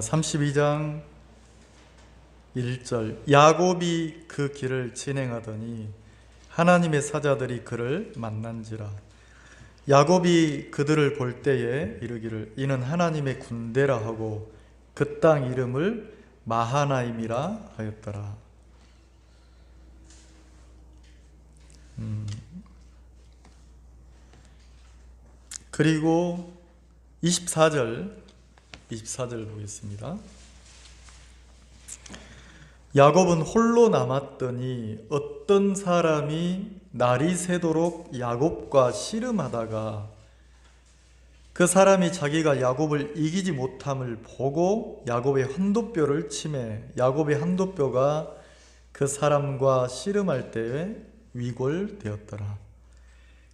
32장 1절 야곱이 그 길을 진행하더니 하나님의 사자들이 그를 만난지라. 야곱이 그들을 볼 때에 이르기를 이는 하나님의 군대라 하고 그 땅 이름을 마하나임이라 하였더라. 그리고 24절 보겠습니다. 야곱은 홀로 남았더니 어떤 사람이 날이 새도록 야곱과 씨름하다가 그 사람이 자기가 야곱을 이기지 못함을 보고 야곱의 환도뼈를 치매 야곱의 환도뼈가 그 사람과 씨름할 때에 위골되었더라.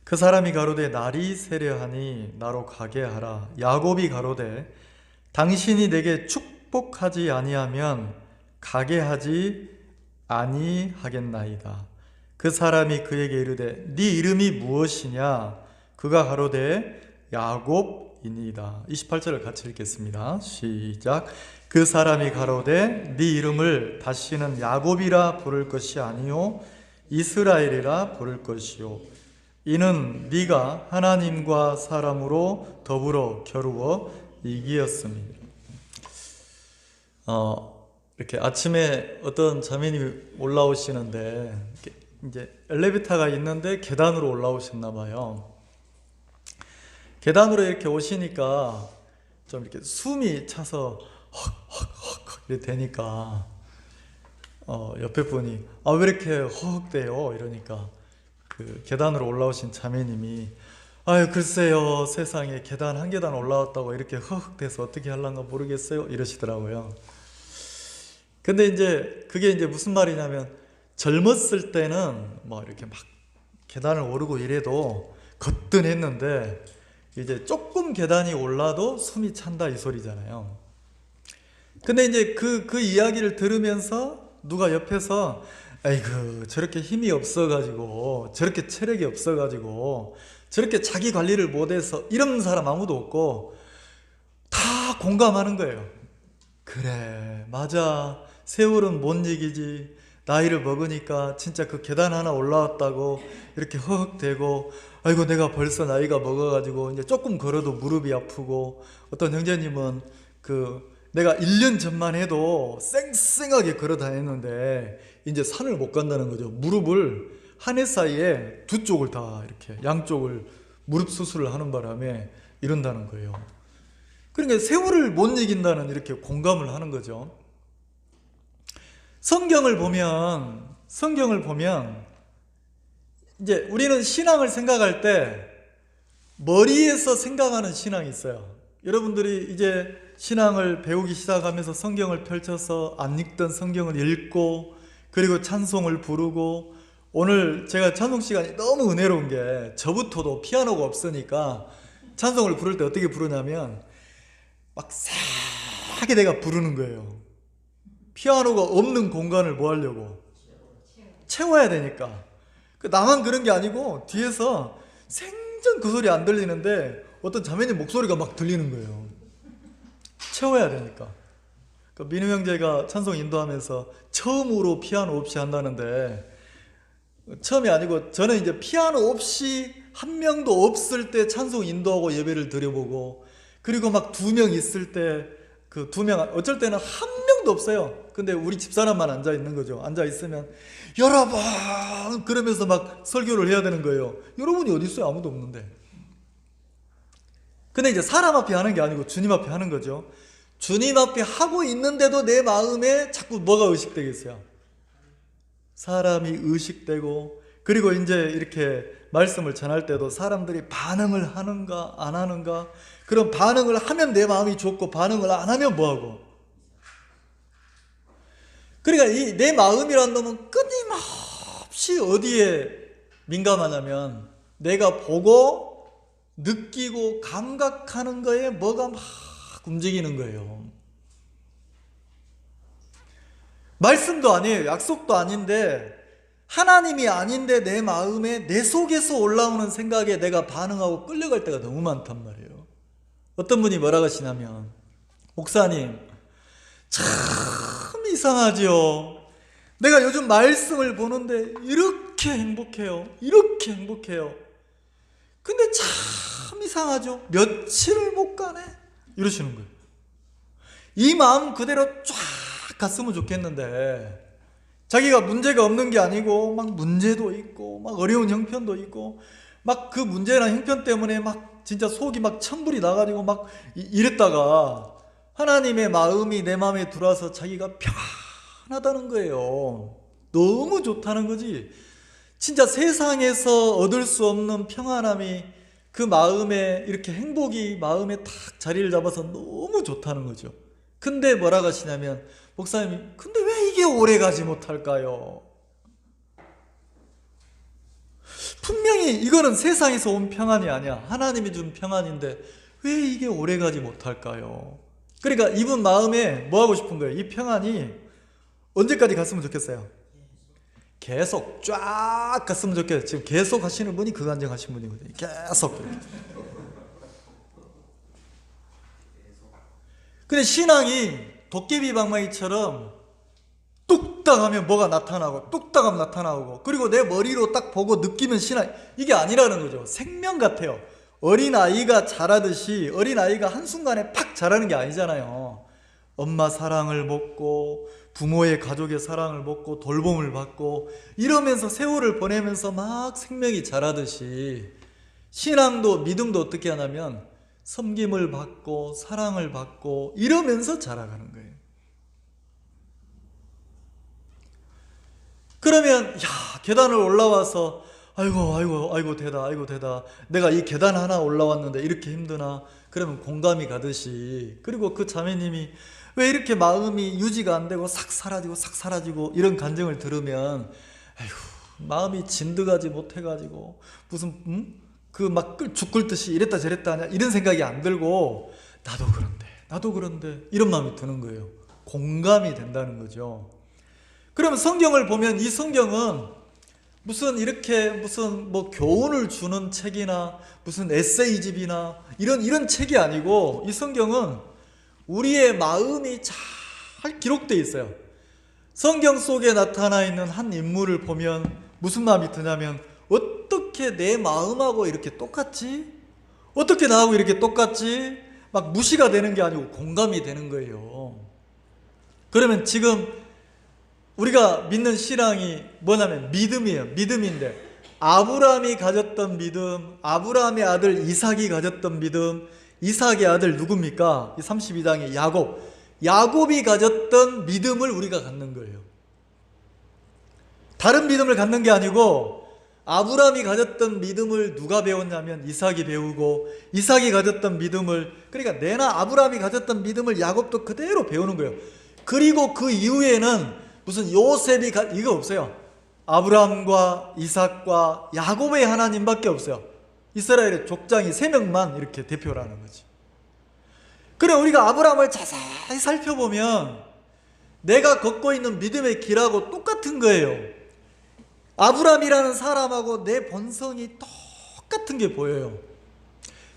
그 사람이 가로되 날이 새려하니 나로 가게 하라. 야곱이 가로되 당신이 내게 축복하지 아니하면 가게 하지 아니하겠나이다. 그 사람이 그에게 이르되 네 이름이 무엇이냐? 그가 가로되 야곱이니이다. 28절을 같이 읽겠습니다. 시작. 그 사람이 가로되 네 이름을 다시는 야곱이라 부를 것이 아니요 이스라엘이라 부를 것이요 이는 네가 하나님과 사람으로 더불어 겨루어 이기었음이니라. 이렇게 아침에 어떤 자매님이 올라오시는데 이제 엘리베이터가 있는데 계단으로 올라오셨나 봐요. 계단으로 이렇게 오시니까 좀 이렇게 숨이 차서 헉헉헉 이렇게 되니까 옆에 분이 왜 이렇게 허헉대요? 이러니까 그 계단으로 올라오신 자매님이 아유 글쎄요 세상에 계단 한 계단 올라왔다고 이렇게 허헉대서 어떻게 하려는가 모르겠어요 이러시더라고요. 근데 이제 그게 이제 무슨 말이냐면 젊었을 때는 뭐 이렇게 막 계단을 오르고 이래도 거뜬했는데 이제 조금 계단이 올라도 숨이 찬다 이 소리잖아요. 근데 이제 그 이야기를 들으면서 누가 옆에서 아이고 저렇게 힘이 없어가지고 저렇게 체력이 없어가지고 저렇게 자기 관리를 못해서 이런 사람 아무도 없고 다 공감하는 거예요. 그래 맞아 세월은 못 이기지. 나이를 먹으니까 진짜 그 계단 하나 올라왔다고 이렇게 허헉대고 아이고 내가 벌써 나이가 먹어가지고 이제 조금 걸어도 무릎이 아프고 어떤 형제님은 내가 1년 전만 해도 쌩쌩하게 걸어 다녔는데 이제 산을 못 간다는 거죠. 무릎을 한 해 사이에 두 쪽을 다 이렇게 양쪽을 무릎 수술을 하는 바람에 이런다는 거예요. 그러니까 세월을 못 이긴다는 이렇게 공감을 하는 거죠. 성경을 보면 이제 우리는 신앙을 생각할 때 머리에서 생각하는 신앙이 있어요. 여러분들이 이제 신앙을 배우기 시작하면서 성경을 펼쳐서 안 읽던 성경을 읽고 그리고 찬송을 부르고 오늘 제가 찬송 시간이 너무 은혜로운 게 저부터도 피아노가 없으니까 찬송을 부를 때 어떻게 부르냐면 막 싸게 내가 부르는 거예요. 피아노가 없는 공간을 뭐 하려고? 채워야 되니까. 나만 그런 게 아니고 뒤에서 생전 그 소리 안 들리는데 어떤 자매님 목소리가 막 들리는 거예요. 채워야 되니까. 민우 형제가 찬송 인도하면서 처음으로 피아노 없이 한다는데 처음이 아니고 저는 이제 피아노 없이 한 명도 없을 때 찬송 인도하고 예배를 드려보고 그리고 막 2명 있을 때 그 2명 어쩔 때는 한 명도 없어요. 근데 우리 집사람만 앉아 있는 거죠. 앉아 있으면 여러분 그러면서 막 설교를 해야 되는 거예요. 여러분이 어디 있어요? 아무도 없는데. 근데 이제 사람 앞에 하는 게 아니고 주님 앞에 하는 거죠. 주님 앞에 하고 있는데도 내 마음에 자꾸 뭐가 의식되겠어요? 사람이 의식되고 그리고 이제 이렇게 말씀을 전할 때도 사람들이 반응을 하는가 안 하는가. 그럼 반응을 하면 내 마음이 좋고 반응을 안 하면 뭐하고? 그러니까 내 마음이란 놈은 끊임없이 어디에 민감하냐면 내가 보고 느끼고 감각하는 거에 뭐가 막 움직이는 거예요. 말씀도 아니에요. 약속도 아닌데 하나님이 아닌데 내 마음에 내 속에서 올라오는 생각에 내가 반응하고 끌려갈 때가 너무 많단 말이에요. 어떤 분이 뭐라고 하시냐면 목사님 참 이상하지요. 내가 요즘 말씀을 보는데 이렇게 행복해요. 이렇게 행복해요. 근데 참 이상하죠. 며칠을 못 가네. 이러시는 거예요. 이 마음 그대로 쫙 갔으면 좋겠는데 자기가 문제가 없는 게 아니고 막 문제도 있고 막 어려운 형편도 있고 막 그 문제나 형편 때문에 막 진짜 속이 막 천불이 나가지고 막 이랬다가 하나님의 마음이 내 마음에 들어와서 자기가 편하다는 거예요. 너무 좋다는 거지. 진짜 세상에서 얻을 수 없는 평안함이 그 마음에 이렇게 행복이 마음에 탁 자리를 잡아서 너무 좋다는 거죠. 근데 뭐라고 하시냐면 목사님이 근데 왜 이게 오래 가지 못할까요? 분명히 이거는 세상에서 온 평안이 아니야. 하나님이 준 평안인데 왜 이게 오래 가지 못할까요? 그러니까 이분 마음에 뭐 하고 싶은 거예요? 이 평안이 언제까지 갔으면 좋겠어요? 계속 쫙 갔으면 좋겠어요. 지금 계속 하시는 분이 그간증 하신 분이거든요. 계속. 근데 신앙이 도깨비 방망이처럼 뚝딱 하면 뭐가 나타나고 뚝딱 하면 나타나고 그리고 내 머리로 딱 보고 느끼는 신앙 이게 아니라는 거죠. 생명 같아요. 어린아이가 자라듯이 어린아이가 한순간에 팍 자라는 게 아니잖아요. 엄마 사랑을 먹고 부모의 가족의 사랑을 먹고 돌봄을 받고 이러면서 세월을 보내면서 막 생명이 자라듯이 신앙도 믿음도 어떻게 하냐면 섬김을 받고 사랑을 받고 이러면서 자라가는 거예요. 그러면 야 계단을 올라와서 아이고 되다 내가 이 계단 하나 올라왔는데 이렇게 힘드나 그러면 공감이 가듯이 그리고 그 자매님이 왜 이렇게 마음이 유지가 안 되고 싹 사라지고 이런 간증을 들으면 아이고 마음이 진득하지 못해가지고 무슨 그 막 죽 끓듯이 이랬다 저랬다 하냐 이런 생각이 안 들고 나도 그런데 이런 마음이 드는 거예요. 공감이 된다는 거죠. 그러면 성경을 보면 이 성경은 무슨 이렇게 무슨 뭐 교훈을 주는 책이나 무슨 에세이집이나 이런 책이 아니고 이 성경은 우리의 마음이 잘 기록되어 있어요. 성경 속에 나타나 있는 한 인물을 보면 무슨 마음이 드냐면 어떻게 내 마음하고 이렇게 똑같지? 어떻게 나하고 이렇게 똑같지? 막 무시가 되는 게 아니고 공감이 되는 거예요. 그러면 지금 우리가 믿는 신앙이 뭐냐면 믿음이에요. 믿음인데 아브라함이 가졌던 믿음, 아브라함의 아들 이삭이 가졌던 믿음, 이삭의 아들 누굽니까? 32장의 야곱이 가졌던 믿음을 우리가 갖는 거예요. 다른 믿음을 갖는 게 아니고 아브라함이 가졌던 믿음을 누가 배웠냐면 이삭이 배우고 이삭이 가졌던 믿음을 그러니까 내나 아브라함이 가졌던 믿음을 야곱도 그대로 배우는 거예요. 그리고 그 이후에는 무슨 요셉이 이거 없어요. 아브라함과 이삭과 야곱의 하나님밖에 없어요. 이스라엘의 족장이 3명만 이렇게 대표라는 거지. 그래 우리가 아브라함을 자세히 살펴보면 내가 걷고 있는 믿음의 길하고 똑같은 거예요. 아브라함이라는 사람하고 내 본성이 똑같은 게 보여요.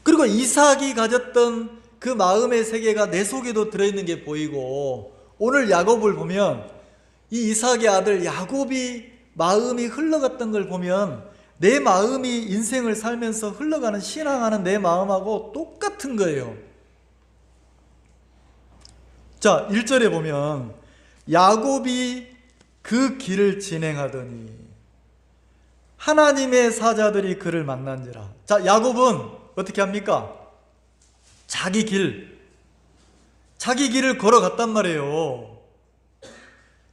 그리고 이삭이 가졌던 그 마음의 세계가 내 속에도 들어있는 게 보이고 오늘 야곱을 보면 이 이삭의 아들 야곱이 마음이 흘러갔던 걸 보면 내 마음이 인생을 살면서 흘러가는 신앙하는 내 마음하고 똑같은 거예요. 자 1절에 보면 야곱이 그 길을 진행하더니 하나님의 사자들이 그를 만난지라. 자 야곱은 어떻게 합니까? 자기 길을 걸어갔단 말이에요.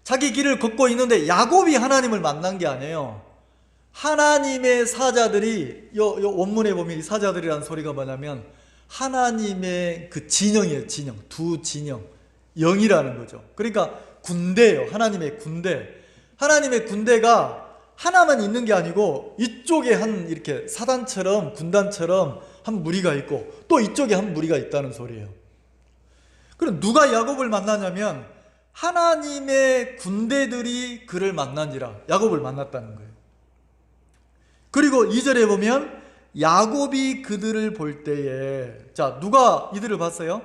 자기 길을 걷고 있는데 야곱이 하나님을 만난 게 아니에요. 하나님의 사자들이 요 원문에 보면 이 사자들이라는 소리가 뭐냐면 하나님의 그 진영이에요. 두 진영 영이라는 거죠. 그러니까 군대예요. 하나님의 군대. 하나님의 군대가 하나만 있는 게 아니고 이쪽에 한 이렇게 사단처럼 군단처럼 한 무리가 있고 또 이쪽에 한 무리가 있다는 소리예요. 그럼 누가 야곱을 만나냐면 하나님의 군대들이 그를 만난지라. 야곱을 만났다는 거예요. 그리고 2절에 보면 야곱이 그들을 볼 때에 자 누가 이들을 봤어요?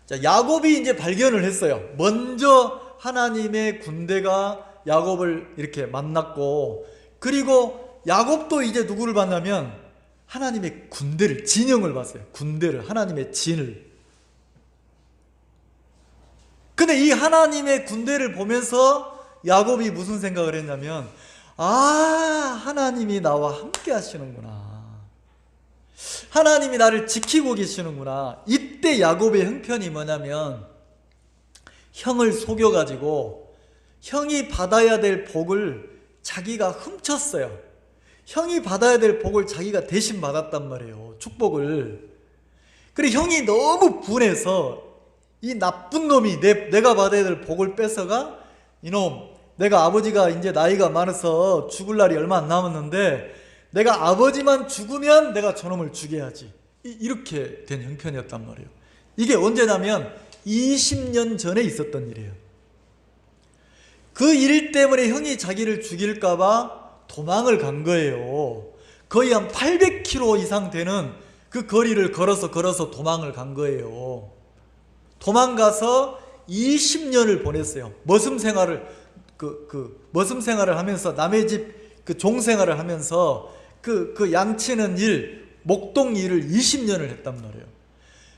자, 야곱이 이제 발견을 했어요. 먼저 하나님의 군대가 야곱을 이렇게 만났고, 그리고 야곱도 이제 누구를 봤냐면 하나님의 군대를, 진영을 봤어요. 군대를, 하나님의 진을. 근데 이 하나님의 군대를 보면서 야곱이 무슨 생각을 했냐면, 아, 하나님이 나와 함께 하시는구나. 하나님이 나를 지키고 계시는구나. 이때 야곱의 형편이 뭐냐면, 형을 속여가지고 형이 받아야 될 복을 자기가 훔쳤어요. 형이 받아야 될 복을 자기가 대신 받았단 말이에요. 축복을. 그래, 형이 너무 분해서 이 나쁜 놈이 내가 받아야 될 복을 뺏어가, 이놈, 내가 아버지가 이제 나이가 많아서 죽을 날이 얼마 안 남았는데 내가 아버지만 죽으면 내가 저놈을 죽여야지. 이렇게 된 형편이었단 말이에요. 이게 언제냐면 20년 전에 있었던 일이에요. 그 일 때문에 형이 자기를 죽일까봐 도망을 간 거예요. 거의 한 800km 이상 되는 그 거리를 걸어서 도망을 간 거예요. 도망가서 20년을 보냈어요. 머슴 생활을 머슴 생활을 하면서, 남의 집 그 종 생활을 하면서 그 양치는 일, 목동 일을 20년을 했단 말이에요.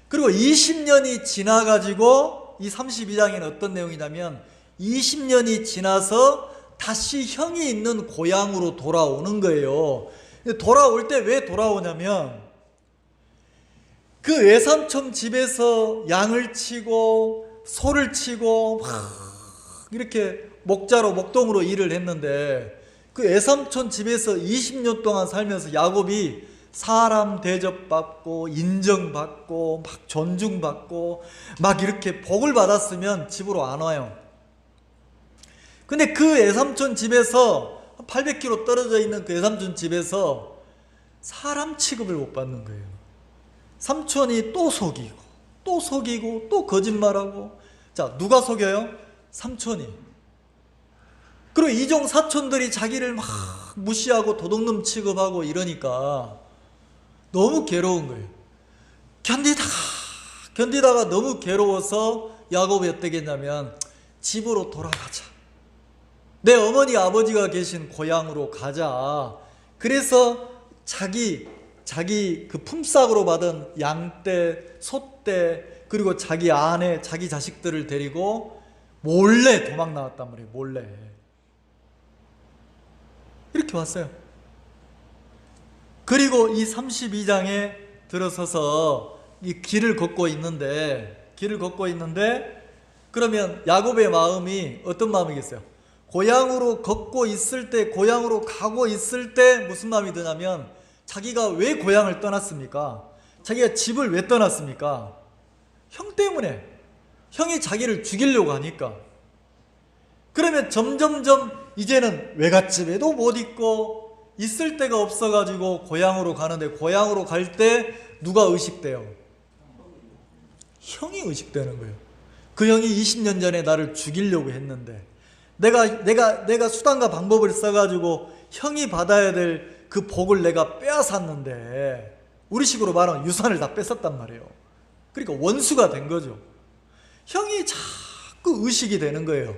그리고 20년이 지나가지고 이 32장에는 어떤 내용이냐면 20년이 지나서 다시 형이 있는 고향으로 돌아오는 거예요. 돌아올 때 왜 돌아오냐면, 그 외삼촌 집에서 양을 치고 소를 치고 막 이렇게 목자로 목동으로 일을 했는데, 그 외삼촌 집에서 20년 동안 살면서 야곱이 사람 대접받고 인정받고 막 존중받고 막 이렇게 복을 받았으면 집으로 안 와요. 근데 그 외삼촌 집에서 800km 떨어져 있는 그 외삼촌 집에서 사람 취급을 못 받는 거예요. 삼촌이 또 속이고 또 거짓말하고. 자, 누가 속여요? 삼촌이. 그리고 이종 사촌들이 자기를 막 무시하고 도둑놈 취급하고 이러니까 너무 괴로운 거예요. 견디다가 너무 괴로워서 야곱이 어떻게 했냐면, 집으로 돌아가자. 내 어머니 아버지가 계신 고향으로 가자. 그래서 자기 그 품삯으로 받은 양떼, 소떼, 그리고 자기 아내, 자기 자식들을 데리고 몰래 도망 나왔단 말이에요. 몰래. 이렇게 왔어요. 그리고 이 32장에 들어서서 이 길을 걷고 있는데 그러면 야곱의 마음이 어떤 마음이겠어요? 고향으로 걷고 있을 때, 고향으로 가고 있을 때 무슨 마음이 드냐면, 자기가 왜 고향을 떠났습니까? 자기가 집을 왜 떠났습니까? 형 때문에. 형이 자기를 죽이려고 하니까. 그러면 점점점 이제는 외갓집에도 못 있고 있을 데가 없어가지고 고향으로 가는데, 고향으로 갈 때 누가 의식돼요? 형이 의식되는 거예요. 그 형이 20년 전에 나를 죽이려고 했는데 내가 수단과 방법을 써가지고 형이 받아야 될 그 복을 내가 빼앗았는데, 우리식으로 말하면 유산을 다 뺏었단 말이에요. 그러니까 원수가 된 거죠. 형이 자꾸 의식이 되는 거예요.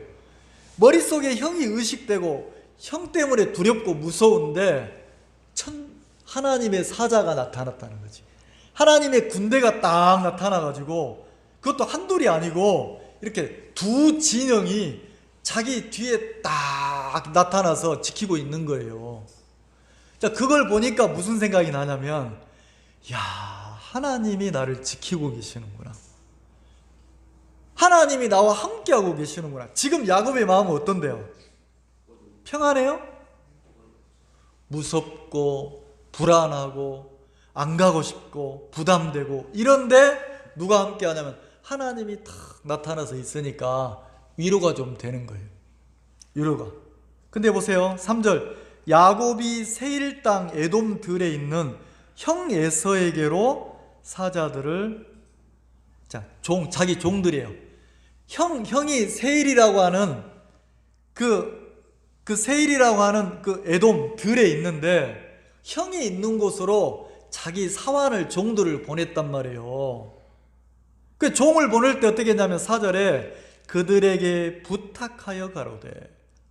머릿속에 형이 의식되고 형 때문에 두렵고 무서운데 하나님의 사자가 나타났다는 거지. 하나님의 군대가 딱 나타나가지고, 그것도 한둘이 아니고 이렇게 두 진영이 자기 뒤에 딱 나타나서 지키고 있는 거예요. 자, 그걸 보니까 무슨 생각이 나냐면, 야, 하나님이 나를 지키고 계시는구나. 하나님이 나와 함께하고 계시는구나. 지금 야곱의 마음은 어떤데요? 평안해요? 무섭고 불안하고 안 가고 싶고 부담되고 이런데 누가 함께하냐면 하나님이 딱 나타나서 있으니까 위로가 좀 되는 거예요. 위로가. 근데 보세요. 3절. 야곱이 세일 땅 에돔 들에 있는 형 에서에게로 사자들을, 자기 종들이에요. 형이 세일이라고 하는 그 세일이라고 하는 그 에돔 들에 있는데, 형이 있는 곳으로 자기 사환을, 종들을 보냈단 말이에요. 그 종을 보낼 때 어떻게 했냐면 4절에 그들에게 부탁하여 가로되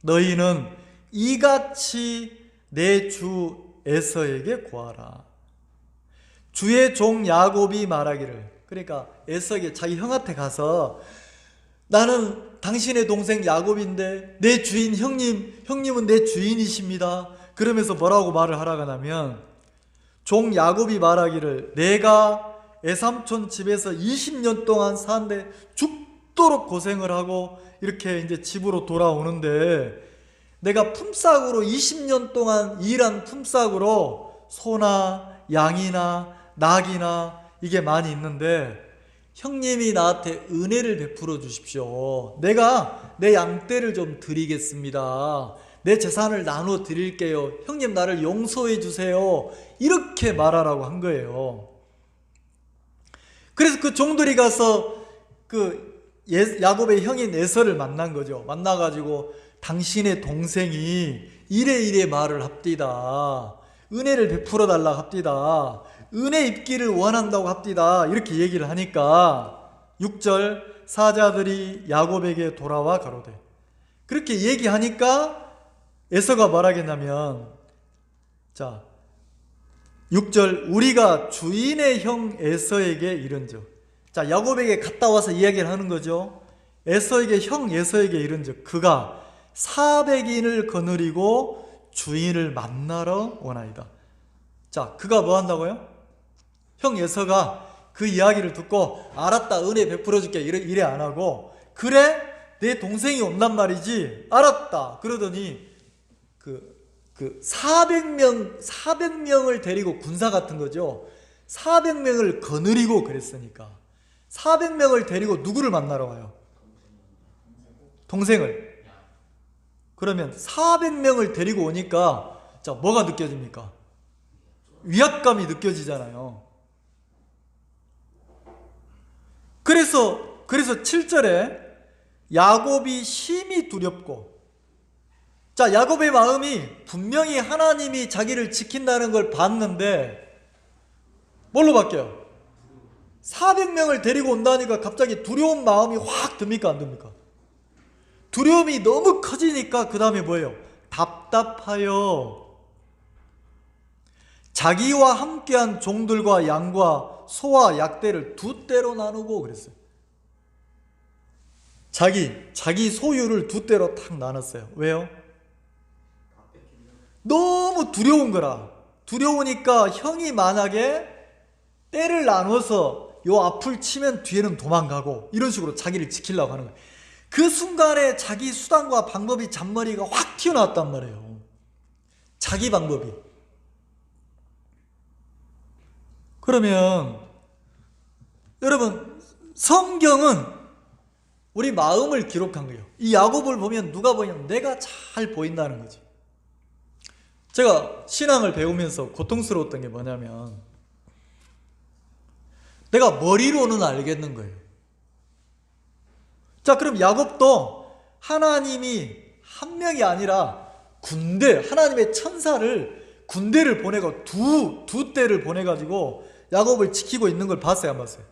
너희는 이같이 내 주 에서에게 구하라. 주의 종 야곱이 말하기를, 그러니까 에서에게 자기 형한테 가서 나는 당신의 동생 야곱인데 내 주인 형님은 내 주인이십니다. 그러면서 뭐라고 말을 하라고 하냐면 종 야곱이 말하기를 내가 애삼촌 집에서 20년 동안 사는데 죽도록 고생을 하고 이렇게 이제 집으로 돌아오는데 내가 품삯으로 20년 동안 일한 품삯으로 소나 양이나 낙이나 이게 많이 있는데 형님이 나한테 은혜를 베풀어 주십시오. 내가 내 양떼를 좀 드리겠습니다. 내 재산을 나눠 드릴게요. 형님 나를 용서해 주세요. 이렇게 말하라고 한 거예요. 그래서 그 종들이 가서 그 야곱의 형인 에서를 만난 거죠. 만나가지고 당신의 동생이 이래 말을 합디다. 은혜를 베풀어 달라고 합디다. 은혜 입기를 원한다고 합디다. 이렇게 얘기를 하니까 6절 사자들이 야곱에게 돌아와 가로되, 그렇게 얘기하니까 에서가 말하겠냐면, 자 6절 우리가 주인의 형 에서에게 이른즉, 자 야곱에게 갔다 와서 이야기를 하는 거죠. 에서에게 형 에서에게 이른즉 그가 400인을 거느리고 주인을 만나러 오나이다. 자 그가 뭐 한다고요? 형 에서가 그 이야기를 듣고 알았다 은혜 베풀어 줄게 이래 안 하고, 그래 내 동생이 온단 말이지 알았다 그러더니 그 400명을 데리고, 군사 같은 거죠. 400명을 거느리고 그랬으니까 400명을 데리고 누구를 만나러 와요? 동생을. 그러면 400명을 데리고 오니까 자 뭐가 느껴집니까? 위압감이 느껴지잖아요. 그래서 7절에 야곱이 심히 두렵고, 자 야곱의 마음이 분명히 하나님이 자기를 지킨다는 걸 봤는데 뭘로 바뀌어요? 400명을 데리고 온다니까 갑자기 두려운 마음이 확 듭니까 안 듭니까? 두려움이 너무 커지니까 그 다음에 뭐예요? 답답하여 자기와 함께한 종들과 양과 소와 약대를 두 떼로 나누고 그랬어요. 자기 소유를 두 떼로 탁 나눴어요. 왜요? 너무 두려운 거라. 두려우니까 형이 만약에 떼를 나눠서 요 앞을 치면 뒤에는 도망가고 이런 식으로 자기를 지키려고 하는 거예요. 그 순간에 자기 수단과 방법이 잔머리가 확 튀어나왔단 말이에요. 자기 방법이. 그러면 여러분 성경은 우리 마음을 기록한 거예요. 이 야곱을 보면 누가 보냐면 내가 잘 보인다는 거지. 제가 신앙을 배우면서 고통스러웠던 게 뭐냐면 내가 머리로는 알겠는 거예요. 자 그럼 야곱도 하나님이 한 명이 아니라 하나님의 천사를 군대를 보내고 두 떼를 보내가지고 야곱을 지키고 있는 걸 봤어요 안 봤어요?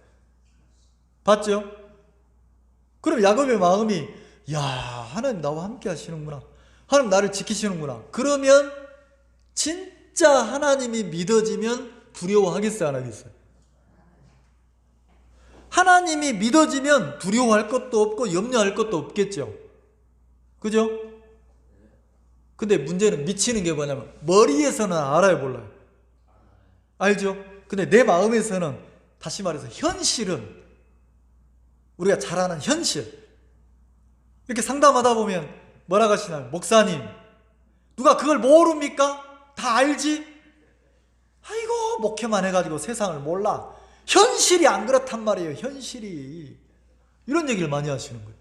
봤죠? 그럼 야곱의 마음이 야 하나님 나와 함께 하시는구나, 하나님 나를 지키시는구나. 그러면 진짜 하나님이 믿어지면 두려워하겠어요 안 하겠어요? 하나님이 믿어지면 두려워할 것도 없고 염려할 것도 없겠죠. 그죠? 근데 문제는 미치는 게 뭐냐면 머리에서는 알아요 몰라요? 알죠? 근데 내 마음에서는, 다시 말해서 현실은, 우리가 잘 아는 현실, 이렇게 상담하다 보면 뭐라고 하시나요? 목사님 누가 그걸 모릅니까? 다 알지? 아이고 목회만 해가지고 세상을 몰라. 현실이 안 그렇단 말이에요. 현실이. 이런 얘기를 많이 하시는 거예요.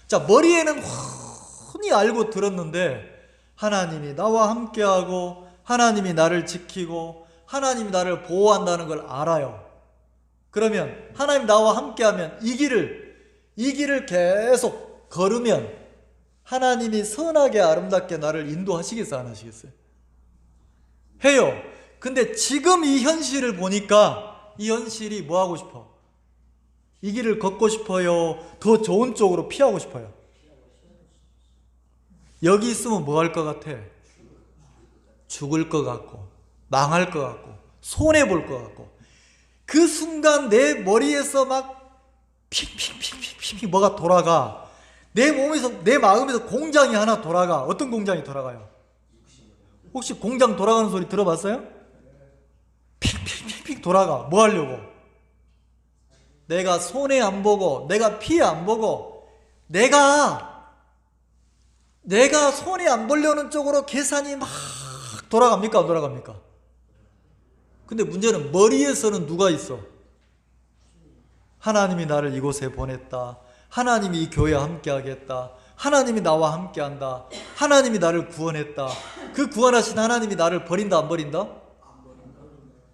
자 머리에는 훤히 알고 들었는데 하나님이 나와 함께하고 하나님이 나를 지키고 하나님이 나를 보호한다는 걸 알아요. 그러면 하나님 나와 함께하면 이 길을 계속 걸으면 하나님이 선하게 아름답게 나를 인도하시겠어요 안 하시겠어요? 해요. 근데 지금 이 현실을 보니까 이 현실이 뭐 하고 싶어? 이 길을 걷고 싶어요? 더 좋은 쪽으로 피하고 싶어요? 여기 있으면 뭐 할 것 같아? 죽을 것 같고, 망할 것 같고, 손해볼 것 같고, 그 순간 내 머리에서 막 핑핑핑핑핑 뭐가 돌아가. 내 몸에서, 내 마음에서 공장이 하나 돌아가. 어떤 공장이 돌아가요? 혹시 공장 돌아가는 소리 들어봤어요? 핑핑핑핑 돌아가. 뭐 하려고? 내가 손해 안 보고, 내가 피해 안 보고, 내가 손해 안 보려는 쪽으로 계산이 막 돌아갑니까? 안 돌아갑니까? 근데 문제는 머리에서는 누가 있어? 하나님이 나를 이곳에 보냈다. 하나님이 이 교회에 함께 하겠다. 하나님이 나와 함께 한다. 하나님이 나를 구원했다. 그 구원하신 하나님이 나를 버린다, 안 버린다?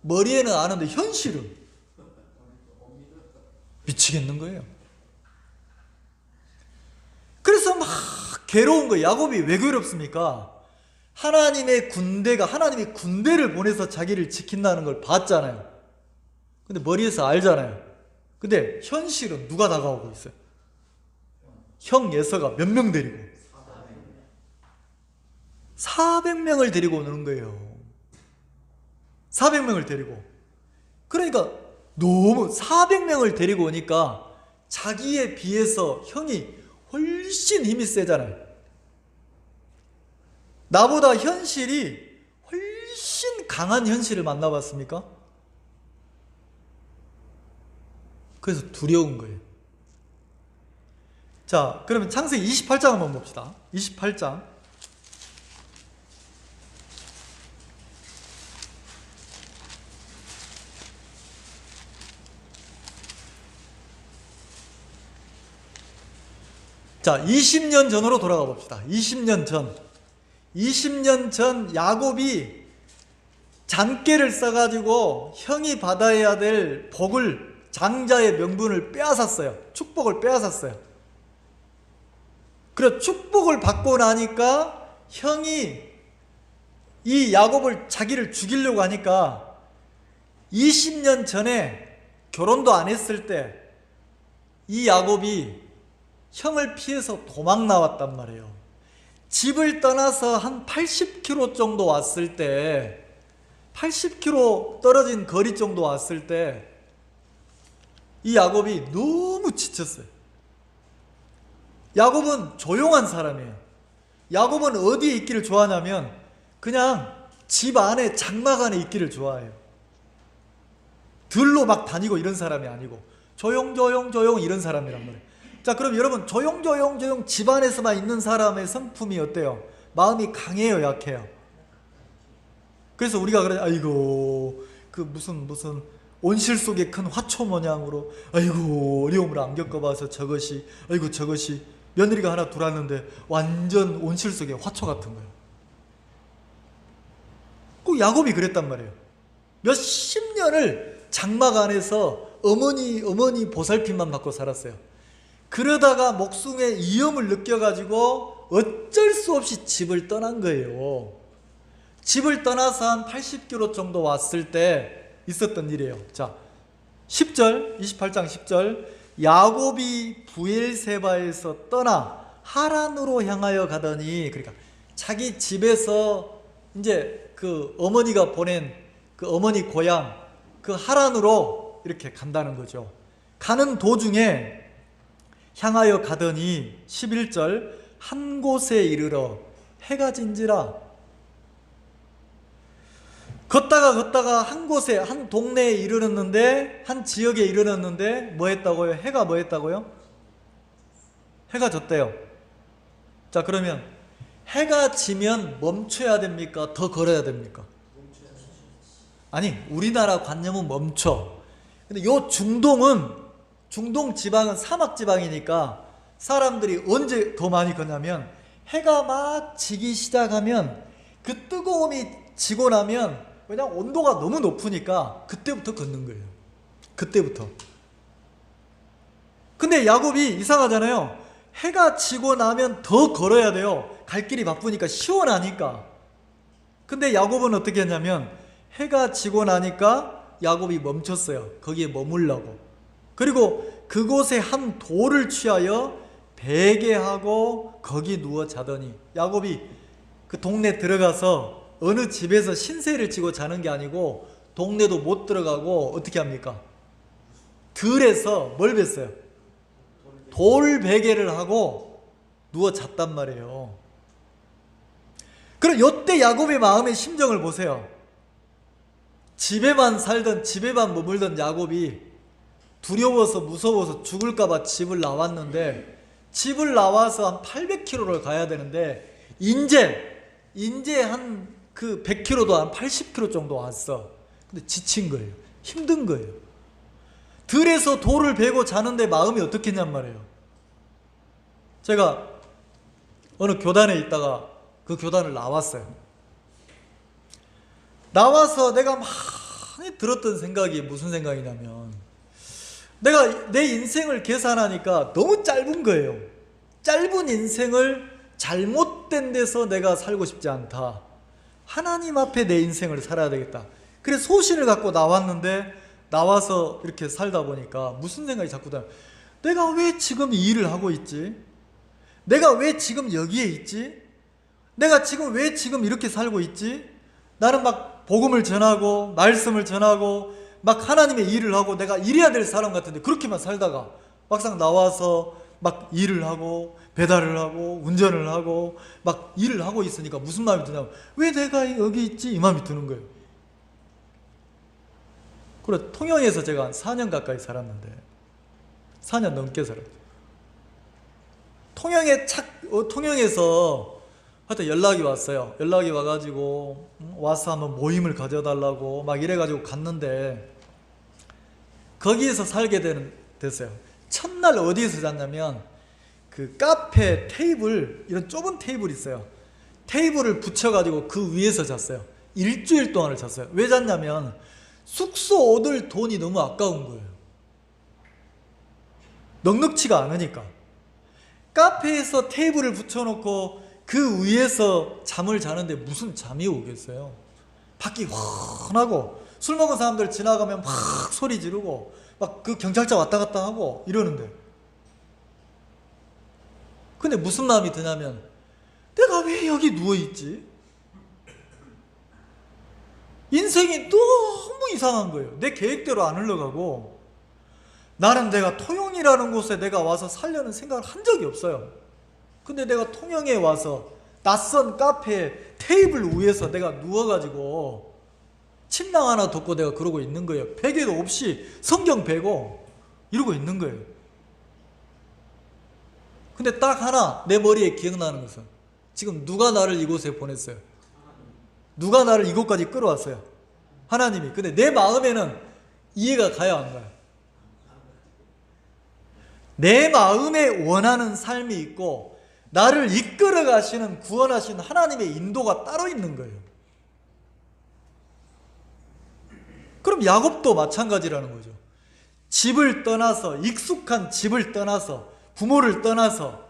머리에는 아는데 현실은 미치겠는 거예요. 그래서 막 괴로운 거예요. 야곱이 왜 괴롭습니까? 하나님의 군대가, 하나님이 군대를 보내서 자기를 지킨다는 걸 봤잖아요. 근데 머리에서 알잖아요. 근데 현실은 누가 다가오고 있어요? 형 예서가 몇 명 데리고? 400명을 데리고 오는 거예요. 400명을 데리고. 그러니까 너무 400명을 데리고 오니까 자기에 비해서 형이 훨씬 힘이 세잖아요. 나보다 현실이 훨씬 강한 현실을 만나봤습니까? 그래서 두려운 거예요. 자, 그러면 창세기 28장 한번 봅시다. 28장. 자, 20년 전으로 돌아가 봅시다. 20년 전 야곱이 잔꾀를 써가지고 형이 받아야 될 복을, 장자의 명분을 빼앗았어요. 축복을 빼앗았어요. 그래, 축복을 받고 나니까 형이 이 야곱을, 자기를 죽이려고 하니까 20년 전에 결혼도 안 했을 때 이 야곱이 형을 피해서 도망 나왔단 말이에요. 집을 떠나서 한 80km 정도 왔을 때, 80km 떨어진 거리 정도 왔을 때 이 야곱이 너무 지쳤어요. 야곱은 조용한 사람이에요. 야곱은 어디에 있기를 좋아하냐면 그냥 집 안에, 장막 안에 있기를 좋아해요. 들로 막 다니고 이런 사람이 아니고 조용 이런 사람이란 말이에요. 자, 그럼 여러분, 조용 집 안에서만 있는 사람의 성품이 어때요? 마음이 강해요, 약해요? 그래서 우리가 그래, 아이고 그 무슨 온실 속의 큰 화초 모양으로, 아이고 어려움을 안 겪어봐서 저것이, 아이고 저것이, 며느리가 하나 들어왔는데 완전 온실 속의 화초 같은 거예요. 꼭 야곱이 그랬단 말이에요. 몇십 년을 장막 안에서 어머니 보살핌만 받고 살았어요. 그러다가 목숨의 위험을 느껴가지고 어쩔 수 없이 집을 떠난 거예요. 집을 떠나서 한 80km 정도 왔을 때 있었던 일이에요. 자, 10절, 28장 10절. 야곱이 부엘세바에서 떠나 하란으로 향하여 가더니, 그러니까 자기 집에서 이제 그 어머니가 보낸 그 어머니 고향, 그 하란으로 이렇게 간다는 거죠. 가는 도중에 향하여 가더니 11절, 한 곳에 이르러 해가 진지라. 걷다가 한 곳에, 한 동네에 이르렀는데, 한 지역에 이르렀는데 뭐 했다고요? 해가 뭐 했다고요? 해가 졌대요. 자, 그러면 해가 지면 멈춰야 됩니까? 더 걸어야 됩니까? 아니, 우리나라 관념은 멈춰. 근데 요 중동 지방은 사막 지방이니까 사람들이 언제 더 많이 걷냐면 해가 막 지기 시작하면, 그 뜨거움이 지고 나면, 왜냐면 온도가 너무 높으니까 그때부터 걷는 거예요. 그때부터. 근데 야곱이 이상하잖아요. 해가 지고 나면 더 걸어야 돼요. 갈 길이 바쁘니까, 시원하니까. 근데 야곱은 어떻게 했냐면 해가 지고 나니까 야곱이 멈췄어요. 거기에 머물라고. 그리고 그곳에 한 돌을 취하여 베개하고 거기 누워 자더니, 야곱이 그 동네 들어가서 어느 집에서 신세를 지고 자는 게 아니고 동네도 못 들어가고 어떻게 합니까? 들에서 뭘 뱄어요? 돌 베개를 하고 누워 잤단 말이에요. 그럼 이때 야곱의 마음의 심정을 보세요. 집에만 살던, 집에만 머물던 야곱이 두려워서 무서워서 죽을까 봐 집을 나왔는데, 집을 나와서 한 800km를 가야 되는데 인제 한 그 100km도 한 80km 정도 왔어. 근데 지친 거예요. 힘든 거예요. 들에서 돌을 베고 자는데 마음이 어떻겠냔 말이에요. 제가 어느 교단에 있다가 그 교단을 나왔어요. 나와서 내가 많이 들었던 생각이 무슨 생각이냐면, 내가 내 인생을 계산하니까 너무 짧은 거예요. 짧은 인생을 잘못된 데서 내가 살고 싶지 않다. 하나님 앞에 내 인생을 살아야 되겠다. 그래서 소신을 갖고 나왔는데, 나와서 이렇게 살다 보니까 무슨 생각이 자꾸 들어요. 내가 왜 지금 이 일을 하고 있지? 내가 왜 지금 여기에 있지? 내가 지금 왜 지금 이렇게 살고 있지? 나는 막 복음을 전하고 말씀을 전하고 막 하나님의 일을 하고 내가 이래야 될 사람 같은데 그렇게만 살다가 막상 나와서 막 일을 하고 배달을 하고 운전을 하고 막 일을 하고 있으니까 무슨 마음이 드냐면, 왜 내가 여기 있지? 이 마음이 드는 거예요. 그래, 통영에서 제가 한 4년 가까이 살았는데, 4년 넘게 살았어요. 통영에서 하여튼 연락이 왔어요. 연락이 와가지고 와서 한번 모임을 가져달라고 막 이래가지고 갔는데, 거기에서 살게 됐어요. 첫날 어디에서 잤냐면, 그 카페 테이블, 이런 좁은 테이블이 있어요. 테이블을 붙여가지고 그 위에서 잤어요. 일주일 동안을 잤어요. 왜 잤냐면 숙소 얻을 돈이 너무 아까운 거예요. 넉넉치가 않으니까. 카페에서 테이블을 붙여놓고 그 위에서 잠을 자는데 무슨 잠이 오겠어요. 밖이 환하고 술 먹은 사람들 지나가면 막 소리 지르고 막 그 경찰차 왔다 갔다 하고 이러는데, 근데 무슨 마음이 드냐면, 내가 왜 여기 누워있지? 인생이 너무 이상한 거예요. 내 계획대로 안 흘러가고, 나는 내가 통영이라는 곳에 내가 와서 살려는 생각을 한 적이 없어요. 근데 내가 통영에 와서 낯선 카페 테이블 위에서 내가 누워가지고 침낭 하나 덮고 내가 그러고 있는 거예요. 베개도 없이 성경 베고 이러고 있는 거예요. 근데 딱 하나 내 머리에 기억나는 것은, 지금 누가 나를 이곳에 보냈어요? 누가 나를 이곳까지 끌어왔어요? 하나님이. 근데 내 마음에는 이해가 가요, 안 가요? 내 마음에 원하는 삶이 있고 나를 이끌어 가시는, 구원하신 하나님의 인도가 따로 있는 거예요. 그럼 야곱도 마찬가지라는 거죠. 집을 떠나서, 익숙한 집을 떠나서, 부모를 떠나서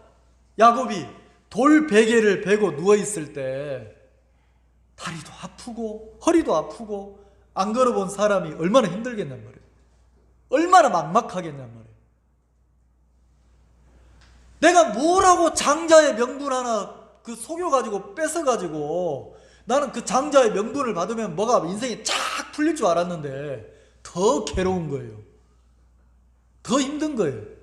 야곱이 돌 베개를 베고 누워있을 때 다리도 아프고 허리도 아프고 안 걸어본 사람이 얼마나 힘들겠냔 말이에요. 얼마나 막막하겠냔 말이에요. 내가 뭐라고 장자의 명분 하나 그 속여가지고 뺏어가지고 나는 그 장자의 명분을 받으면 뭐가 인생이 쫙 풀릴 줄 알았는데 더 괴로운 거예요. 더 힘든 거예요.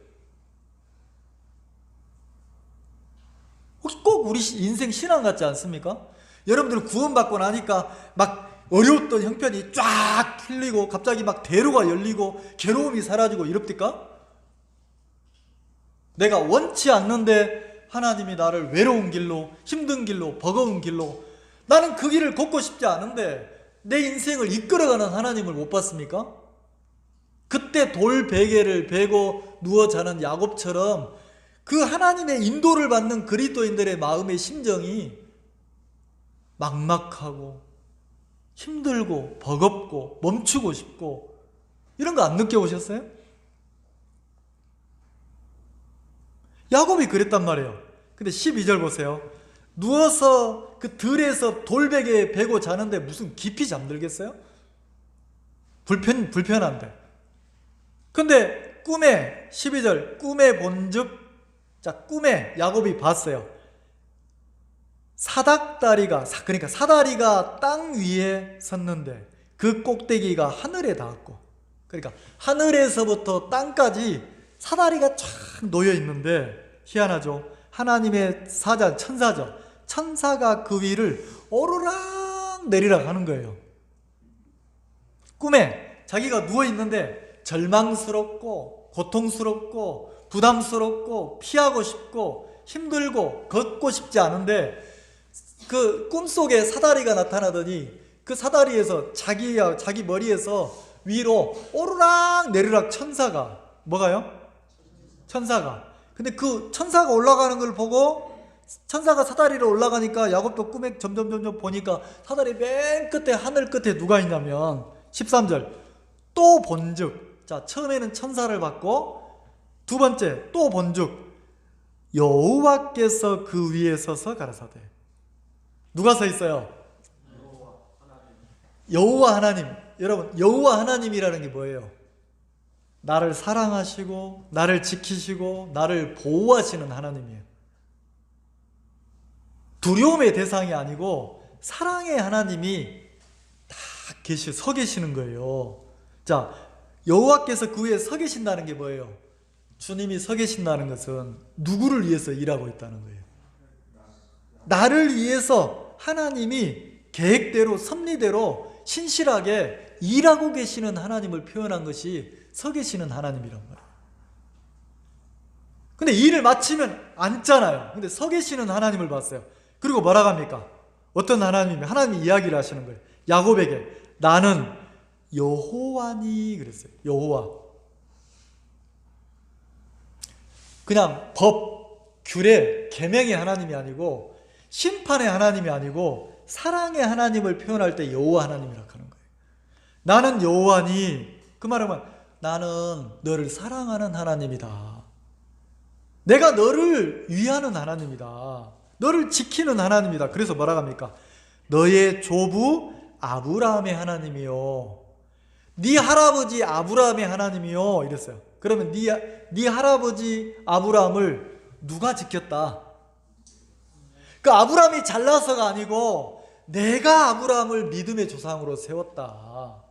혹시 꼭 우리 인생 신앙 같지 않습니까? 여러분들 구원받고 나니까 막 어려웠던 형편이 쫙 풀리고 갑자기 막 대로가 열리고 괴로움이 사라지고 이럽니까? 내가 원치 않는데 하나님이 나를 외로운 길로, 힘든 길로, 버거운 길로, 나는 그 길을 걷고 싶지 않은데 내 인생을 이끌어가는 하나님을 못 봤습니까? 그때 돌 베개를 베고 누워 자는 야곱처럼 그 하나님의 인도를 받는 그리스도인들의 마음의 심정이 막막하고 힘들고 버겁고 멈추고 싶고 이런 거 안 느껴보셨어요? 야곱이 그랬단 말이에요. 근데 12절 보세요. 누워서 그 들에서 돌베개에 베고 자는데 무슨 깊이 잠들겠어요? 불편한데. 근데 꿈에 12절 꿈에 본즉, 자 꿈에 야곱이 봤어요. 사닥다리가, 그러니까 사다리가 땅 위에 섰는데 그 꼭대기가 하늘에 닿았고, 그러니까 하늘에서부터 땅까지 사다리가 쫙 놓여 있는데, 희한하죠. 하나님의 사자, 천사죠. 천사가 그 위를 오르락 내리락 하는 거예요. 꿈에 자기가 누워 있는데 절망스럽고 고통스럽고 부담스럽고 피하고 싶고 힘들고 걷고 싶지 않은데, 그 꿈속에 사다리가 나타나더니 그 사다리에서 자기 머리에서 위로 오르락 내리락 천사가, 뭐가요? 천사가. 근데 그 천사가 올라가는 걸 보고, 천사가 사다리로 올라가니까 야곱도 꿈에 점점 보니까 사다리 맨 끝에, 하늘 끝에 누가 있냐면 13절 또 본즉, 자 처음에는 천사를 봤고, 두 번째 또 본즉 여호와께서 그 위에 서서 가라사대. 누가 서 있어요? 여호와 하나님. 여러분, 여호와 하나님이라는 게 뭐예요? 나를 사랑하시고 나를 지키시고 나를 보호하시는 하나님이에요. 두려움의 대상이 아니고 사랑의 하나님이 다 서 계시는 거예요. 자, 여호와께서 그 위에 서 계신다는 게 뭐예요? 주님이 서 계신다는 것은 누구를 위해서 일하고 있다는 거예요? 나를 위해서 하나님이 계획대로 섭리대로 신실하게 일하고 계시는 하나님을 표현한 것이 서 계시는 하나님이란 말이에요. 근데 일을 마치면 앉잖아요. 근데 서 계시는 하나님을 봤어요. 그리고 뭐라고 합니까? 어떤 하나님이 이야기를 하시는 거예요. 야곱에게 나는 여호와니 그랬어요. 여호와. 그냥 법, 규례, 계명의 하나님이 아니고 심판의 하나님이 아니고 사랑의 하나님을 표현할 때 여호와 하나님이라고 하는 거예요. 나는 여호와니, 그 말은 나는 너를 사랑하는 하나님이다. 내가 너를 위하는 하나님이다. 너를 지키는 하나님이다. 그래서 뭐라고 합니까? 너의 조부 아브라함의 하나님이요, 네 할아버지 아브라함의 하나님이요 이랬어요. 그러면 네 할아버지 아브라함을 누가 지켰다? 그 아브라함이 잘나서가 아니고 내가 아브라함을 믿음의 조상으로 세웠다.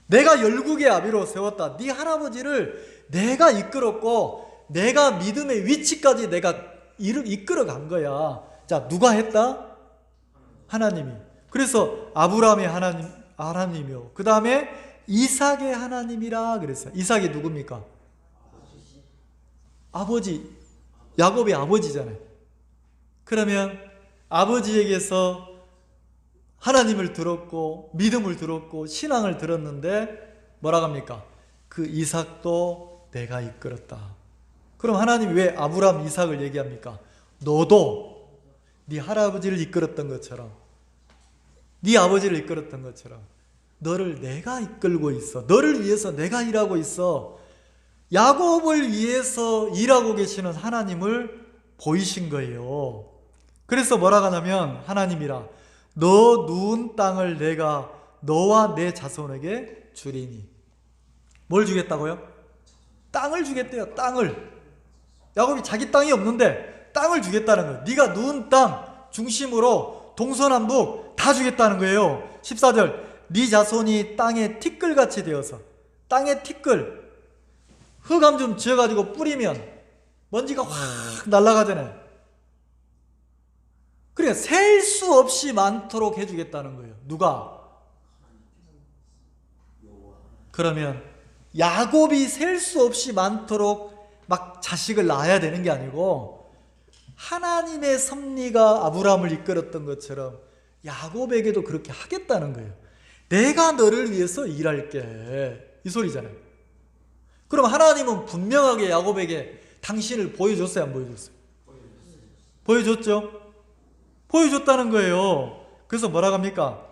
내가 열국의 아비로 세웠다. 네 할아버지를 내가 이끌었고 내가 믿음의 위치까지 내가 이끌어 간 거야. 자, 누가 했다? 하나님이. 그래서 아브라함의 하나님이요, 그 다음에 이삭의 하나님이라 그랬어요. 이삭이 누굽니까? 아버지, 야곱의 아버지잖아요. 그러면 아버지에게서 하나님을 들었고 믿음을 들었고 신앙을 들었는데 뭐라고 합니까? 그 이삭도 내가 이끌었다. 그럼 하나님이 왜 아브라함, 이삭을 얘기합니까? 너도 네 할아버지를 이끌었던 것처럼, 네 아버지를 이끌었던 것처럼 너를 내가 이끌고 있어. 너를 위해서 내가 일하고 있어. 야곱을 위해서 일하고 계시는 하나님을 보이신 거예요. 그래서 뭐라고 하냐면 하나님이라 너 누운 땅을 내가 너와 내 자손에게 주리니. 뭘 주겠다고요? 땅을 주겠대요. 땅을. 야곱이 자기 땅이 없는데 땅을 주겠다는 거예요. 네가 누운 땅 중심으로 동서남북 다 주겠다는 거예요. 14절 네 자손이 땅에 티끌같이 되어서, 땅에 티끌, 흙암 좀 지어가지고 뿌리면 먼지가 확 날아가잖아요. 그러니까 셀 수 없이 많도록 해주겠다는 거예요. 누가? 그러면 야곱이 셀 수 없이 많도록 막 자식을 낳아야 되는 게 아니고 하나님의 섭리가 아브라함을 이끌었던 것처럼 야곱에게도 그렇게 하겠다는 거예요. 내가 너를 위해서 일할게, 이 소리잖아요. 그럼 하나님은 분명하게 야곱에게 당신을 보여줬어요, 안 보여줬어요? 보여줬죠? 보여줬다는 거예요. 그래서 뭐라고 합니까?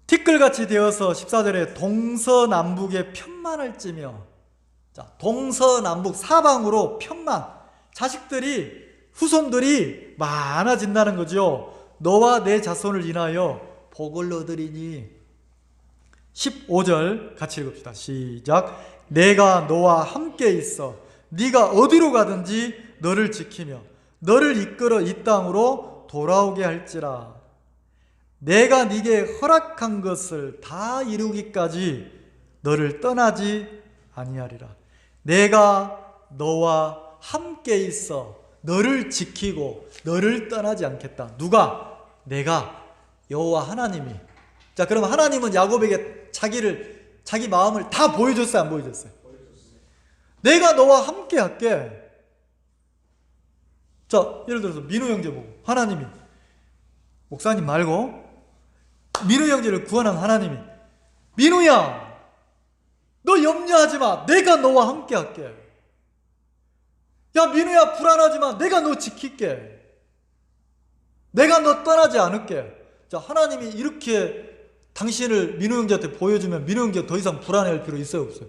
티끌같이 되어서 14절에 동서남북에 편만할지며, 자, 동서남북 사방으로 편만, 자식들이, 후손들이 많아진다는 거죠. 너와 내 자손을 인하여 복을 얻으리니. 15절 같이 읽읍시다. 시작. 내가 너와 함께 있어 네가 어디로 가든지 너를 지키며 너를 이끌어 이 땅으로 돌아오게 할지라. 내가 네게 허락한 것을 다 이루기까지 너를 떠나지 아니하리라. 내가 너와 함께 있어 너를 지키고 너를 떠나지 않겠다. 누가? 내가, 여호와 하나님이. 자, 그럼 하나님은 야곱에게 자기 마음을 다 보여줬어요, 안 보여줬어요? 내가 너와 함께 할게. 자, 예를 들어서 민우 형제 보고 하나님이, 목사님 말고 민우 형제를 구원한 하나님이, 민우야 너 염려하지 마, 내가 너와 함께 할게. 야 민우야 불안하지 마, 내가 너 지킬게. 내가 너 떠나지 않을게. 자, 하나님이 이렇게 당신을 민우 형제한테 보여주면 민우 형제가 더 이상 불안해할 필요 있어요, 없어요?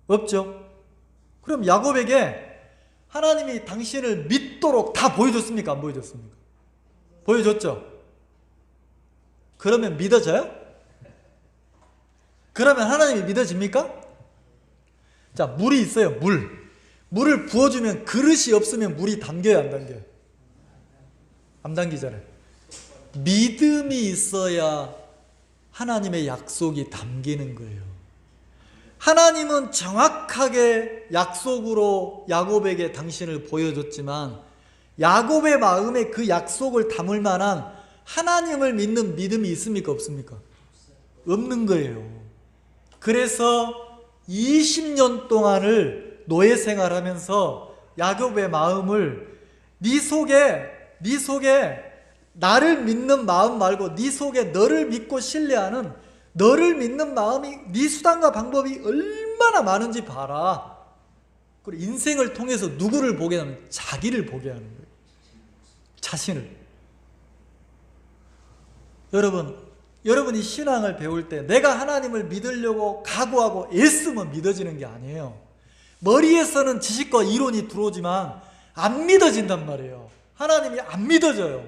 없죠. 그럼 야곱에게 하나님이 당신을 믿도록 다 보여줬습니까, 안 보여줬습니까? 보여줬죠. 그러면 믿어져요? 그러면 하나님이 믿어집니까? 자, 물이 있어요. 물을 부어주면 그릇이 없으면 물이 담겨요, 안 담겨요? 안 담기잖아요. 믿음이 있어야 하나님의 약속이 담기는 거예요. 하나님은 정확하게 약속으로 야곱에게 당신을 보여줬지만 야곱의 마음에 그 약속을 담을 만한 하나님을 믿는 믿음이 있습니까, 없습니까? 없는 거예요. 그래서 20년 동안을 노예 생활하면서 야곱의 마음을 네 속에 나를 믿는 마음 말고 네 속에 너를 믿고 신뢰하는 너를 믿는 마음이, 네 수단과 방법이 얼마나 많은지 봐라. 그리고 인생을 통해서 누구를 보게 하면 자기를 보게 하는 거예요. 자신을. 여러분이 신앙을 배울 때 내가 하나님을 믿으려고 각오하고 애쓰면 믿어지는 게 아니에요. 머리에서는 지식과 이론이 들어오지만 안 믿어진단 말이에요. 하나님이 안 믿어져요.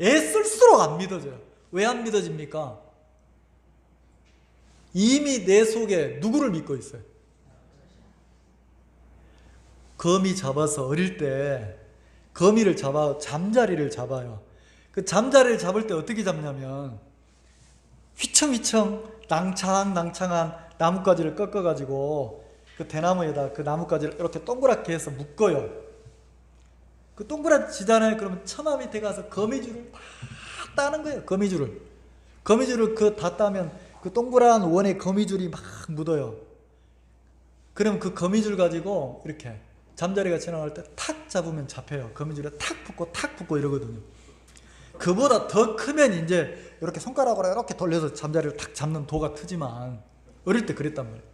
애쓸수록 안 믿어져요. 왜 안 믿어집니까? 이미 내 속에 누구를 믿고 있어요? 거미 잡아서 어릴 때 거미를 잡아 잠자리를 잡아요. 그 잠자리를 잡을 때 어떻게 잡냐면 휘청휘청 낭창낭창한 나뭇가지를 꺾어가지고 그 대나무에다 그 나뭇가지를 이렇게 동그랗게 해서 묶어요. 그 동그랗지잖아요. 그러면 처마 밑에 가서 거미줄을 다 따는 거예요. 거미줄을 그 다 따면 그 동그란 원에 거미줄이 막 묻어요. 그럼 그 거미줄 가지고 이렇게 잠자리가 지나갈 때 탁 잡으면 잡혀요. 거미줄에 탁 붙고 이러거든요. 그보다 더 크면 이제 이렇게 손가락으로 이렇게 돌려서 잠자리를 탁 잡는 도가 트지만 어릴 때 그랬단 말이에요.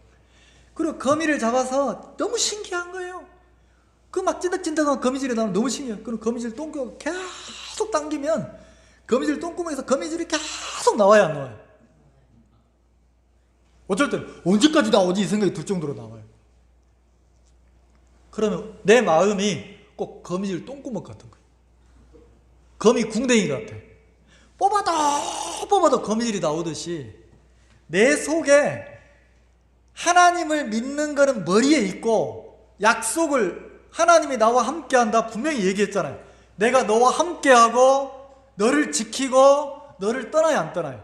그리고 거미를 잡아서 너무 신기한 거예요. 그 막 찐득찐득한 거미줄이 나오면 너무 신기해요. 그럼 거미줄 똥구멍 계속 당기면 거미줄 똥구멍에서 거미줄이 계속 나와요, 안 나와요? 어쩔 때는 언제까지 나오지 이 생각이 들 정도로 나와요. 그러면 내 마음이 꼭 거미줄 똥구멍 같은 거예요. 거미 궁뎅이 같아. 뽑아도 거미줄이 나오듯이 내 속에 하나님을 믿는 거는 머리에 있고 약속을 하나님이 나와 함께한다 분명히 얘기했잖아요. 내가 너와 함께하고 너를 지키고 너를 떠나요, 안 떠나요?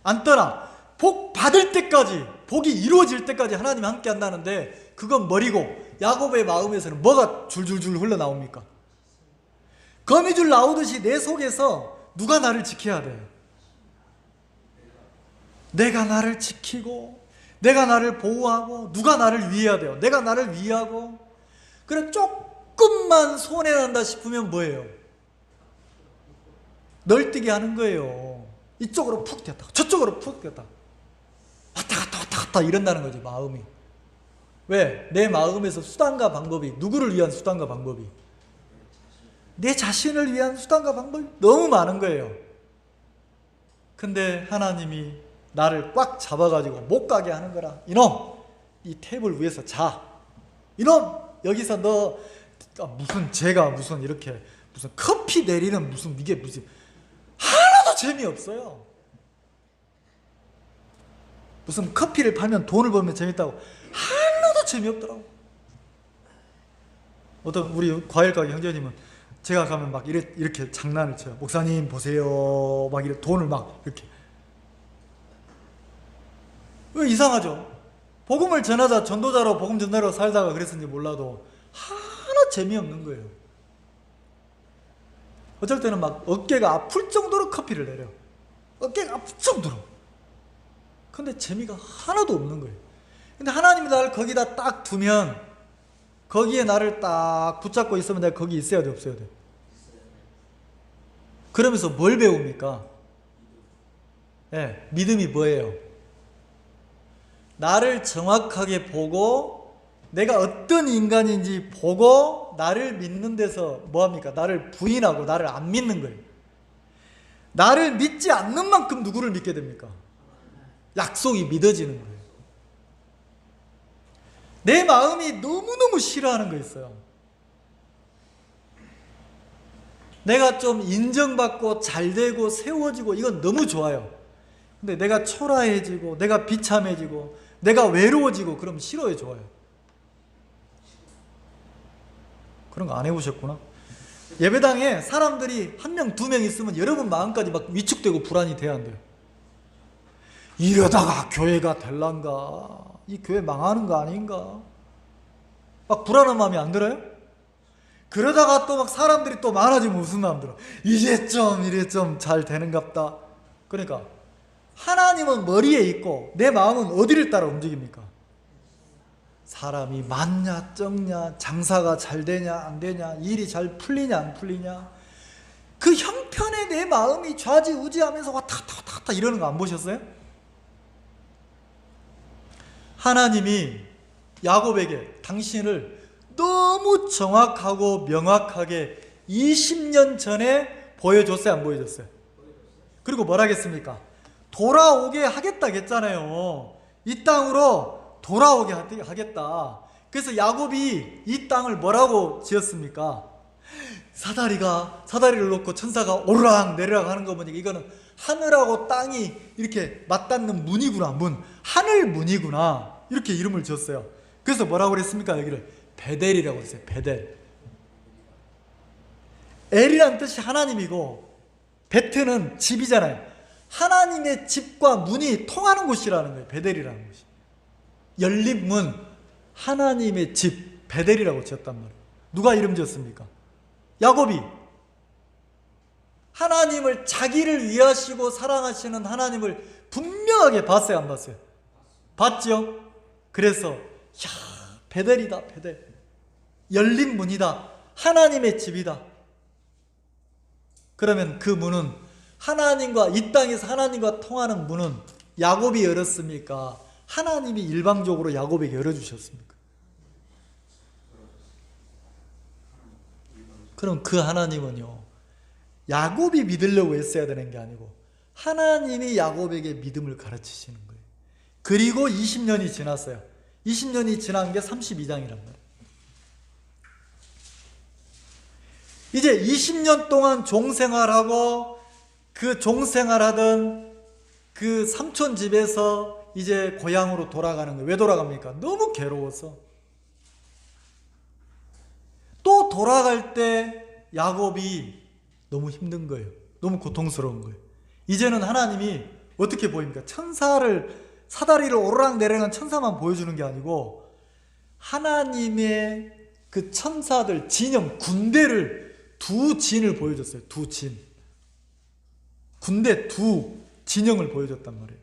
안 떠나. 복 받을 때까지, 복이 이루어질 때까지 하나님이 함께한다는데 그건 머리고 야곱의 마음에서는 뭐가 줄줄줄 흘러나옵니까? 거미줄 나오듯이 내 속에서 누가 나를 지켜야 돼? 내가 나를 지키고 내가 나를 보호하고 누가 나를 위해야 돼요? 내가 나를 위하고. 그래 조금만 손해난다 싶으면 뭐예요? 널뛰게 하는 거예요. 이쪽으로 푹 뛰었다 저쪽으로 푹 뛰었다 왔다 갔다 이런다는 거지, 마음이. 왜? 내 마음에서 수단과 방법이, 누구를 위한 수단과 방법이, 내 자신을 위한 수단과 방법이 너무 많은 거예요. 근데 하나님이 나를 꽉 잡아가지고 못 가게 하는 거라. 이놈, 이 테이블 위에서 자. 이놈, 여기서 너 무슨 제가 무슨 이렇게 무슨 커피 내리는 무슨 이게 무슨 하나도 재미없어요. 무슨 커피를 팔면 돈을 벌면 재밌다고. 하나도 재미없더라고. 어떤 우리 과일가게 형제님은 제가 가면 막 이렇게 장난을 쳐요. 목사님 보세요. 막 이렇게 돈을 막 이렇게. 왜 이상하죠? 복음을 전하자, 전도자로 복음 전달로 살다가 그랬는지 몰라도 하나 재미없는 거예요. 어쩔 때는 막 어깨가 아플 정도로 커피를 내려. 어깨가 아플 정도로. 근데 재미가 하나도 없는 거예요. 근데 하나님이 나를 거기다 딱 두면, 거기에 나를 딱 붙잡고 있으면 내가 거기 있어야 돼, 없어야 돼? 그러면서 뭘 배웁니까? 네, 믿음이 뭐예요? 나를 정확하게 보고 내가 어떤 인간인지 보고 나를 믿는 데서 뭐합니까? 나를 부인하고 나를 안 믿는 거예요. 나를 믿지 않는 만큼 누구를 믿게 됩니까? 약속이 믿어지는 거예요. 내 마음이 너무너무 싫어하는 거 있어요. 내가 좀 인정받고 잘되고 세워지고 이건 너무 좋아요. 근데 내가 초라해지고 내가 비참해지고 내가 외로워지고 그럼 싫어요, 좋아요? 그런 거 안 해보셨구나. 예배당에 사람들이 한 명, 두 명 있으면 여러분 마음까지 막 위축되고 불안이 돼야 안 돼요. 이러다가 교회가 될란가? 이 교회 망하는 거 아닌가? 막 불안한 마음이 안 들어요? 그러다가 또 막 사람들이 또 많아지면 무슨 마음 들어? 이제 좀 잘 되는갑다. 그러니까 하나님은 머리에 있고 내 마음은 어디를 따라 움직입니까? 사람이 많냐 적냐, 장사가 잘 되냐 안 되냐, 일이 잘 풀리냐 안 풀리냐, 그 형편에 내 마음이 좌지우지하면서 왔다 갔다 이러는 거 안 보셨어요? 하나님이 야곱에게 당신을 너무 정확하고 명확하게 20년 전에 보여줬어요, 안 보여줬어요? 그리고 뭐라 하겠습니까? 돌아오게 하겠다 했잖아요. 이 땅으로 돌아오게 하겠다. 그래서 야곱이 이 땅을 뭐라고 지었습니까? 사다리를 놓고 천사가 오르락 내리락 하는 거 보니까 이거는 하늘하고 땅이 이렇게 맞닿는 문이구나, 문. 하늘 문이구나. 이렇게 이름을 지었어요. 그래서 뭐라고 그랬습니까? 여기를 베델이라고 했어요. 베델. 엘이란 뜻이 하나님이고 베트는 집이잖아요. 하나님의 집과 문이 통하는 곳이라는 거예요. 베델이라는 곳이. 열린 문, 하나님의 집, 베델이라고 지었단 말이에요. 누가 이름 지었습니까? 야곱이. 하나님을, 자기를 위하시고 사랑하시는 하나님을 분명하게 봤어요, 안 봤어요? 봤죠? 그래서 베델이다, 베델. 열린 문이다. 하나님의 집이다. 그러면 그 문은, 하나님과, 이 땅에서 하나님과 통하는 문은 야곱이 열었습니까? 하나님이 일방적으로 야곱에게 열어주셨습니까? 그럼 그 하나님은요, 야곱이 믿으려고 애써야 되는 게 아니고 하나님이 야곱에게 믿음을 가르치시는 거예요. 그리고 20년이 지났어요. 20년이 지난 게 32장이란 말이에요. 이제 20년 동안 종생활하고 그 종생활하던 그 삼촌 집에서 이제 고향으로 돌아가는 거예요. 왜 돌아갑니까? 너무 괴로워서. 또 돌아갈 때 야곱이 너무 힘든 거예요. 너무 고통스러운 거예요. 이제는 하나님이 어떻게 보입니까? 사다리를 오르락내리락 천사만 보여주는 게 아니고 하나님의 그 천사들 진영, 군대를, 두 진을 보여줬어요. 두 진. 군대 두 진영을 보여줬단 말이에요.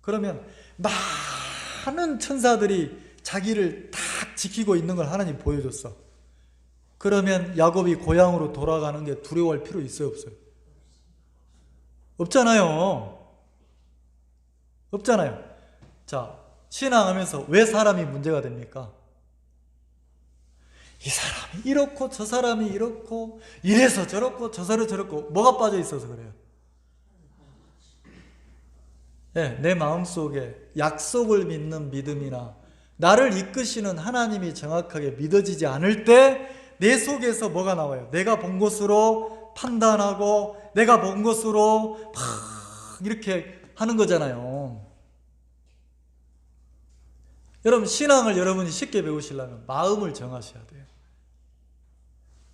그러면 많은 천사들이 자기를 딱 지키고 있는 걸 하나님 보여줬어. 그러면 야곱이 고향으로 돌아가는 게 두려워할 필요 있어요, 없어요? 없잖아요. 없잖아요. 자, 신앙하면서 왜 사람이 문제가 됩니까? 이 사람이 이렇고 저 사람이 이렇고 이래서 저렇고 저래서 저렇고 뭐가 빠져 있어서 그래요? 네, 내 마음속에 약속을 믿는 믿음이나 나를 이끄시는 하나님이 정확하게 믿어지지 않을 때 내 속에서 뭐가 나와요? 내가 본 것으로 판단하고 내가 본 것으로 막 이렇게 하는 거잖아요. 여러분, 신앙을 여러분이 쉽게 배우시려면 마음을 정하셔야 돼요.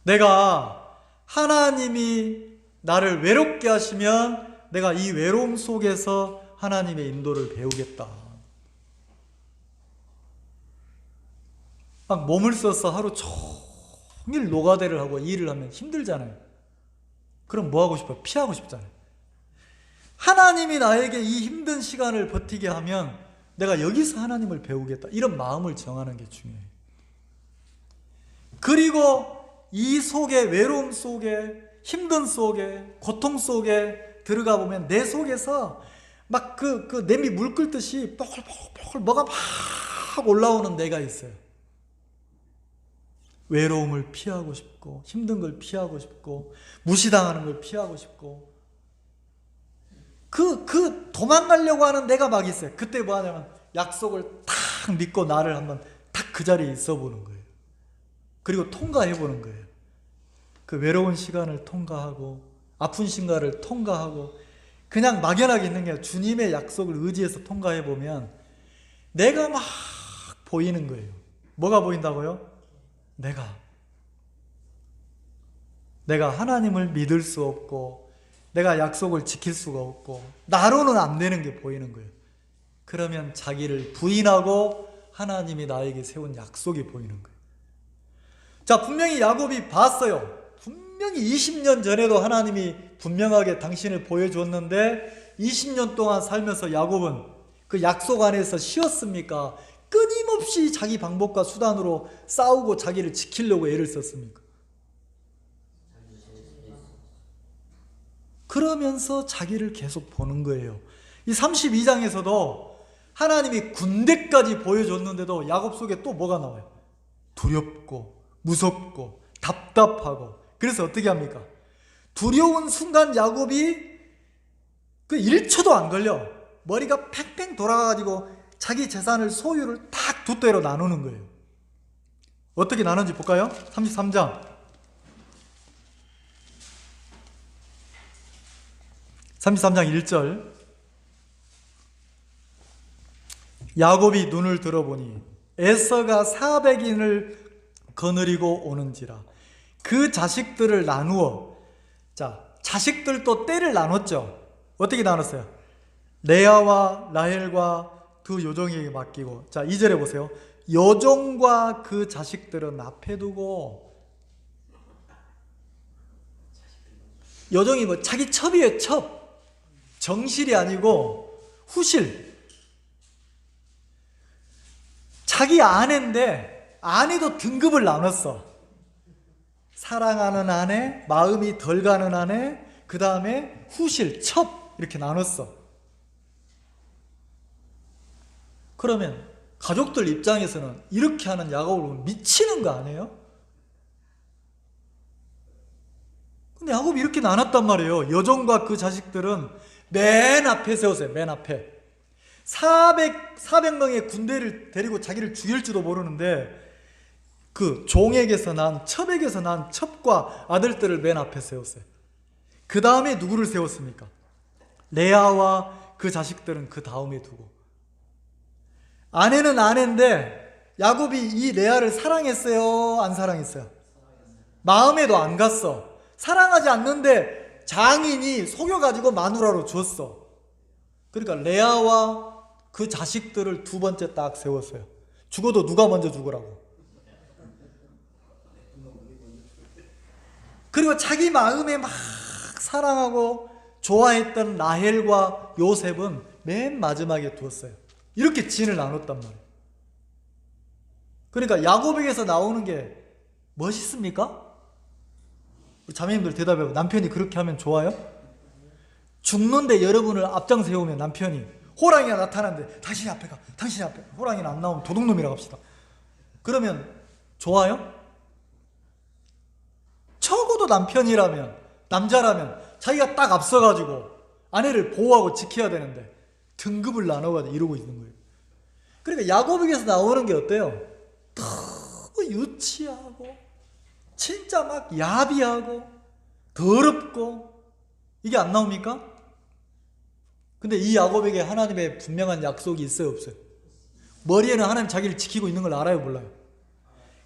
내가 하나님이 나를 외롭게 하시면 내가 이 외로움 속에서 하나님의 인도를 배우겠다. 막 몸을 써서 하루 종일 노가다를 하고 일을 하면 힘들잖아요. 그럼 뭐 하고 싶어요? 피하고 싶잖아요. 하나님이 나에게 이 힘든 시간을 버티게 하면 내가 여기서 하나님을 배우겠다. 이런 마음을 정하는 게 중요해요. 그리고 이 속에, 외로움 속에, 힘든 속에, 고통 속에 들어가 보면 내 속에서 막 그 냄비 물 끓듯이 뽀글뽀글 뭐가 막 올라오는 내가 있어요. 외로움을 피하고 싶고, 힘든 걸 피하고 싶고, 무시당하는 걸 피하고 싶고, 도망가려고 하는 내가 막 있어요. 그때 뭐 하냐면 약속을 탁 믿고 나를 한번 탁 그 자리에 있어 보는 거예요. 그리고 통과해 보는 거예요. 그 외로운 시간을 통과하고, 아픈 시간을 통과하고, 그냥 막연하게 있는 게 아니라 주님의 약속을 의지해서 통과해 보면 내가 막 보이는 거예요. 뭐가 보인다고요? 내가 하나님을 믿을 수 없고, 내가 약속을 지킬 수가 없고, 나로는 안 되는 게 보이는 거예요. 그러면 자기를 부인하고 하나님이 나에게 세운 약속이 보이는 거예요. 자, 분명히 야곱이 봤어요. 분명히 20년 전에도 하나님이 분명하게 당신을 보여줬는데 20년 동안 살면서 야곱은 그 약속 안에서 쉬었습니까? 끊임없이 자기 방법과 수단으로 싸우고 자기를 지키려고 애를 썼습니까? 그러면서 자기를 계속 보는 거예요. 이 32장에서도 하나님이 군대까지 보여줬는데도 야곱 속에 또 뭐가 나와요? 두렵고 무섭고 답답하고. 그래서 어떻게 합니까? 두려운 순간 야곱이 그 1초도 안 걸려 머리가 팽팽 돌아가가지고 자기 재산을, 소유를 딱 두 대로 나누는 거예요. 어떻게 나누는지 볼까요? 33장 1절. 야곱이 눈을 들어보니 에서가 400인을 거느리고 오는지라. 그 자식들을 나누어, 자, 자식들도 떼를 나눴죠. 어떻게 나눴어요? 레아와 라헬과 두 요종에게 맡기고. 자, 2절에 보세요. 요종과 그 자식들은 앞에 두고. 요종이 뭐 자기 첩이에요. 첩. 정실이 아니고 후실. 자기 아내인데 아내도 등급을 나눴어. 사랑하는 아내, 마음이 덜 가는 아내, 그 다음에 후실, 첩, 이렇게 나눴어. 그러면 가족들 입장에서는 이렇게 하는 야곱을 보면 미치는 거 아니에요? 근데 야곱이 이렇게 나눴단 말이에요. 여종과 그 자식들은 맨 앞에 세웠어요. 맨 앞에. 400명의 군대를 데리고 자기를 죽일지도 모르는데 그 종에게서 난, 첩에게서 난 첩과 아들들을 맨 앞에 세웠어요. 그 다음에 누구를 세웠습니까? 레아와 그 자식들은 그 다음에 두고. 아내는 아내인데 야곱이 이 레아를 사랑했어요? 안 사랑했어요? 마음에도 안 갔어. 사랑하지 않는데 장인이 속여가지고 마누라로 줬어. 그러니까 레아와 그 자식들을 두 번째 딱 세웠어요. 죽어도 누가 먼저 죽으라고. 그리고 자기 마음에 막 사랑하고 좋아했던 라헬과 요셉은 맨 마지막에 두었어요. 이렇게 진을 나눴단 말이에요. 그러니까 야곱에게서 나오는 게 멋있습니까? 우리 자매님들 대답해요. 남편이 그렇게 하면 좋아요? 죽는데 여러분을 앞장 세우면 남편이 호랑이가 나타났는데 당신이 앞에 가, 당신이 앞에 가. 호랑이는 안 나오면 도둑놈이라고 합시다. 그러면 좋아요? 적어도 남편이라면, 남자라면 자기가 딱 앞서가지고 아내를 보호하고 지켜야 되는데 등급을 나눠가지고 이러고 있는 거예요. 그러니까 야곱에게서 나오는 게 어때요? 너무 유치하고 진짜 막 야비하고 더럽고 이게 안 나옵니까? 근데 이 야곱에게 하나님의 분명한 약속이 있어요, 없어요? 머리에는 하나님 자기를 지키고 있는 걸 알아요, 몰라요?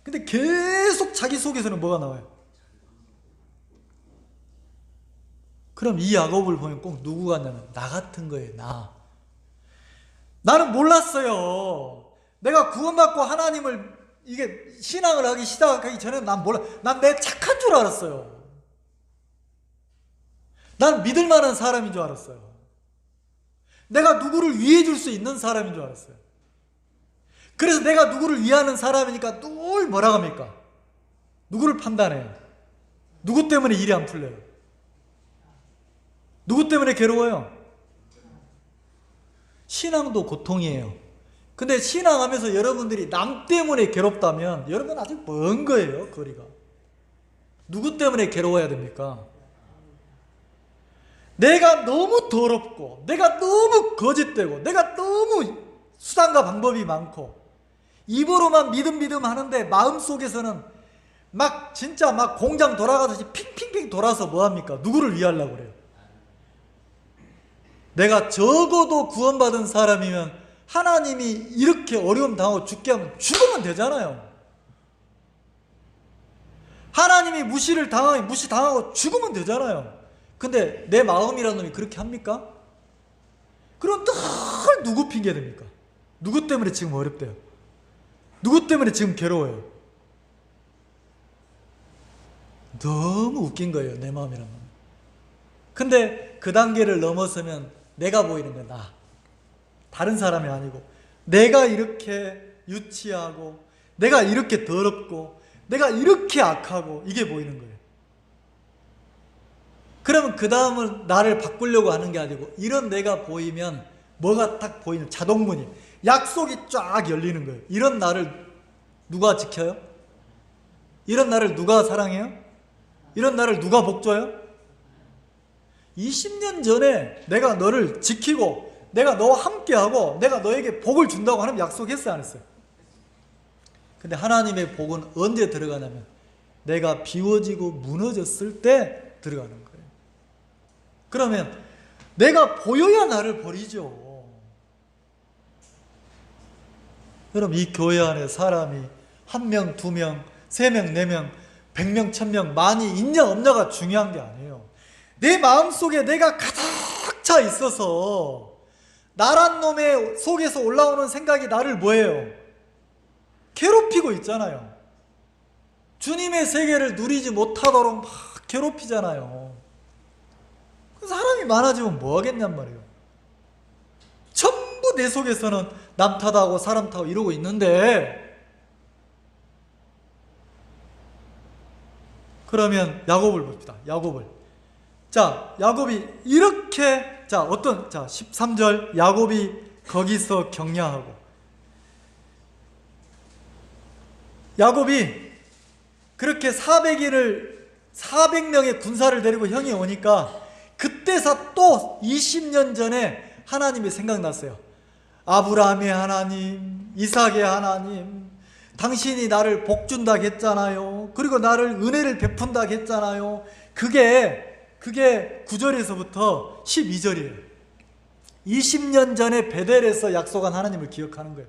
근데 계속 자기 속에서는 뭐가 나와요? 그럼 이 야곱을 보면 꼭 누구 같냐면 나 같은 거예요. 나는 몰랐어요. 내가 구원받고 하나님을 이게 신앙을 하기 시작하기 전에 난 몰라. 난 내 착한 줄 알았어요. 난 믿을 만한 사람인 줄 알았어요. 내가 누구를 위해 줄 수 있는 사람인 줄 알았어요. 그래서 내가 누구를 위하는 사람이니까 늘 뭐라고 합니까? 누구를 판단해요? 누구 때문에 일이 안 풀려요? 누구 때문에 괴로워요? 신앙도 고통이에요. 근데 신앙하면서 여러분들이 남 때문에 괴롭다면 여러분 아직 먼 거예요, 거리가. 누구 때문에 괴로워야 됩니까? 내가 너무 더럽고, 내가 너무 거짓되고, 내가 너무 수단과 방법이 많고, 입으로만 믿음 하는데 마음속에서는 막 진짜 막 공장 돌아가듯이 핑핑핑 돌아서 뭐합니까? 누구를 위하려고 그래요? 내가 적어도 구원받은 사람이면 하나님이 이렇게 어려움 당하고 죽게 하면 죽으면 되잖아요. 하나님이 무시당하고 죽으면 되잖아요. 근데 내 마음이라는 놈이 그렇게 합니까? 그럼 늘 누구 핑계 됩니까? 누구 때문에 지금 어렵대요? 누구 때문에 지금 괴로워요? 너무 웃긴 거예요, 내 마음이라는 놈. 근데 그 단계를 넘어서면 내가 보이는 거야, 나. 다른 사람이 아니고 내가 이렇게 유치하고 내가 이렇게 더럽고 내가 이렇게 악하고 이게 보이는 거예요. 그러면 그 다음은 나를 바꾸려고 하는 게 아니고 이런 내가 보이면 뭐가 딱 보이는 자동문이 약속이 쫙 열리는 거예요. 이런 나를 누가 지켜요? 이런 나를 누가 사랑해요? 이런 나를 누가 복줘요? 20년 전에 내가 너를 지키고 내가 너와 함께하고 내가 너에게 복을 준다고 하나님 약속했어요, 안 했어요? 근데 하나님의 복은 언제 들어가냐면 내가 비워지고 무너졌을 때 들어가는 거예요. 그러면 내가 보여야 나를 버리죠. 여러분, 이 교회 안에 사람이 1명, 2명, 3명, 4명, 100명, 1000명 많이 있냐 없냐가 중요한 게 아니에요. 내 마음속에 내가 가득 차 있어서 나란 놈의 속에서 올라오는 생각이 나를 뭐예요? 괴롭히고 있잖아요. 주님의 세계를 누리지 못하도록 막 괴롭히잖아요. 사람이 많아지면 뭐 하겠냔 말이에요. 전부 내 속에서는 남 탓하고 사람 탓하고 이러고 있는데, 그러면 야곱을 봅시다. 야곱을. 자, 야곱이 이렇게, 자 13절 야곱이 거기서 격려하고, 야곱이 그렇게 400명의 군사를 데리고 형이 오니까 그때서 또 20년 전에 하나님이 생각났어요. 아브라함의 하나님, 이삭의 하나님, 당신이 나를 복준다 했잖아요. 그리고 나를 은혜를 베푼다 했잖아요. 그게 9절에서부터 12절이에요. 20년 전에 베델에서 약속한 하나님을 기억하는 거예요.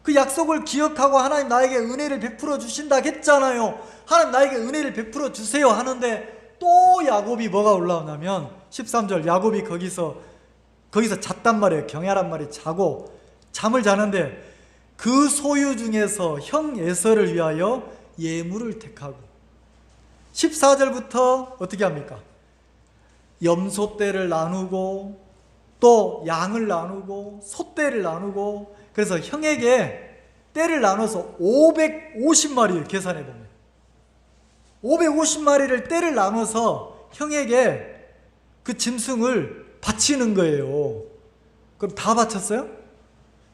그 약속을 기억하고 하나님 나에게 은혜를 베풀어 주신다 했잖아요. 하나님 나에게 은혜를 베풀어 주세요 하는데 또 야곱이 뭐가 올라오냐면 13절 야곱이 거기서 잤단 말이에요. 경야란 말이 자고 잠을 자는데 그 소유 중에서 형 에서를 위하여 예물을 택하고 14절부터 어떻게 합니까? 염소떼를 나누고 또 양을 나누고 소떼를 나누고 그래서 형에게 떼를 나눠서 550마리를 계산해 보면 550마리를 떼를 나눠서 형에게 그 짐승을 바치는 거예요. 그럼 다 바쳤어요?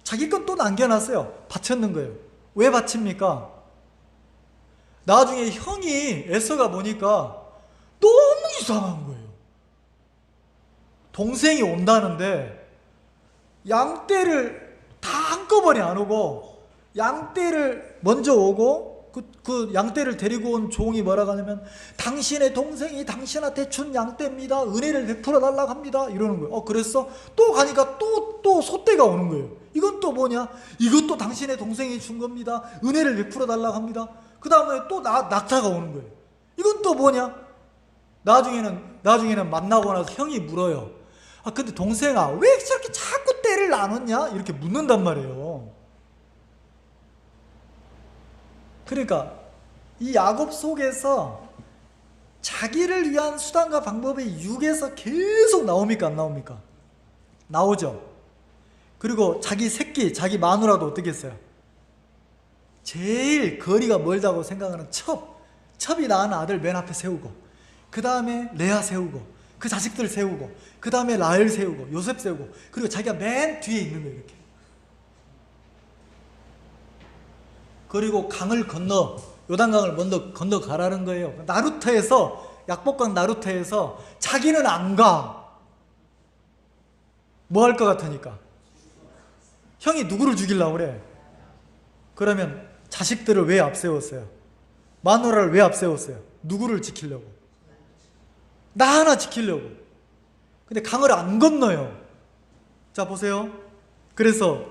자기 건 또 남겨놨어요. 바쳤는 거예요. 왜 바칩니까? 나중에 형이 에서가 보니까 너무 이상한 거예요. 동생이 온다는데 양떼를 다 한꺼번에 안 오고 양떼를 먼저 오고 그 양떼를 데리고 온 종이 뭐라고 하냐면 당신의 동생이 당신한테 준 양떼입니다. 은혜를 베풀어 달라고 합니다. 이러는 거예요. 그랬어? 또 가니까 또 소떼가 오는 거예요. 이건 또 뭐냐? 이것도 당신의 동생이 준 겁니다. 은혜를 베풀어 달라고 합니다. 그 다음에 또 낙타가 오는 거예요. 이건 또 뭐냐? 나중에는 만나고 나서 형이 물어요. 근데 동생아, 왜 저렇게 자꾸 떼를 나눴냐? 이렇게 묻는단 말이에요. 그러니까 이 야곱 속에서 자기를 위한 수단과 방법이 6에서 계속 나옵니까? 안 나옵니까? 나오죠. 그리고 자기 새끼, 자기 마누라도 어떻게 했어요? 제일 거리가 멀다고 생각하는 첩이 낳은 아들 맨 앞에 세우고, 그 다음에 레아 세우고, 그 자식들 세우고, 그 다음에 라헬 세우고, 요셉 세우고, 그리고 자기가 맨 뒤에 있는 거예요. 이렇게. 그리고 강을 건너, 요단강을 먼저 건너가라는 거예요. 약복강 나루터에서 자기는 안 가. 뭐 할 것 같으니까? 형이 누구를 죽이려고 그래? 그러면 자식들을 왜 앞세웠어요? 마누라를 왜 앞세웠어요? 누구를 지키려고? 나 하나 지키려고. 근데 강을 안 건너요. 자, 보세요. 그래서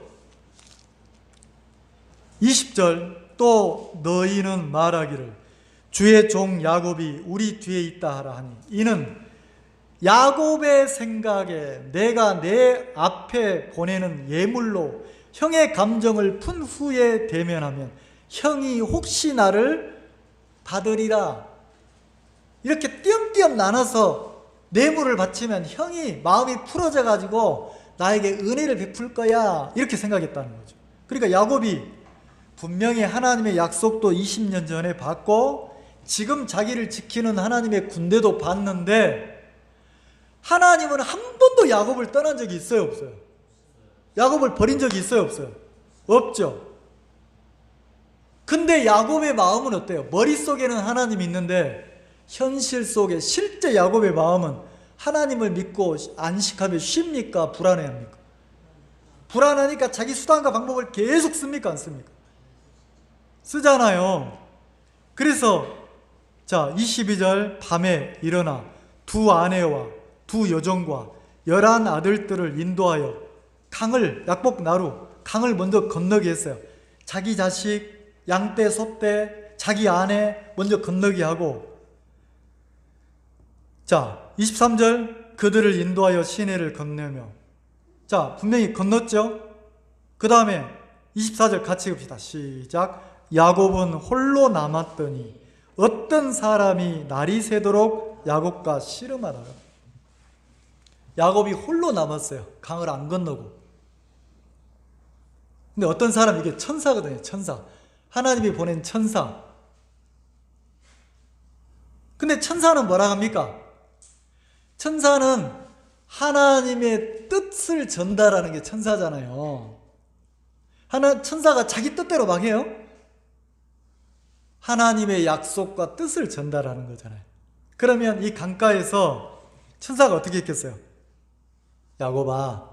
20절, 또 너희는 말하기를 주의 종 야곱이 우리 뒤에 있다 하라 하니, 이는 야곱의 생각에 내가 내 앞에 보내는 예물로 형의 감정을 푼 후에 대면하면 형이 혹시 나를 받으리라. 이렇게 띄엄띄엄 나눠서 뇌물을 바치면 형이 마음이 풀어져 가지고 나에게 은혜를 베풀 거야, 이렇게 생각했다는 거죠. 그러니까 야곱이 분명히 하나님의 약속도 20년 전에 받고 지금 자기를 지키는 하나님의 군대도 봤는데, 하나님은 한 번도 야곱을 떠난 적이 있어요, 없어요? 야곱을 버린 적이 있어요, 없어요? 없죠. 근데 야곱의 마음은 어때요? 머릿속에는 하나님이 있는데 현실 속에 실제 야곱의 마음은 하나님을 믿고 안식하면 쉽니까? 불안해합니까? 불안하니까 자기 수단과 방법을 계속 씁니까? 안 씁니까? 쓰잖아요. 그래서 자, 22절, 밤에 일어나 두 아내와 두 여종과 11 아들들을 인도하여 약복 나루 강을 먼저 건너게 했어요. 자기 자식, 양떼, 소떼, 자기 아내 먼저 건너게 하고, 자, 23절, 그들을 인도하여 시내를 건너며, 자, 분명히 건넜죠? 그 다음에 24절 같이 봅시다. 시작. 야곱은 홀로 남았더니 어떤 사람이 날이 새도록 야곱과 씨름하다가, 야곱이 홀로 남았어요. 강을 안 건너고. 근데 어떤 사람, 이게 천사거든요. 천사. 하나님이 보낸 천사. 근데 천사는 뭐라 합니까? 천사는 하나님의 뜻을 전달하는 게 천사잖아요. 천사가 자기 뜻대로 막 해요? 하나님의 약속과 뜻을 전달하는 거잖아요. 그러면 이 강가에서 천사가 어떻게 했겠어요? 야곱아,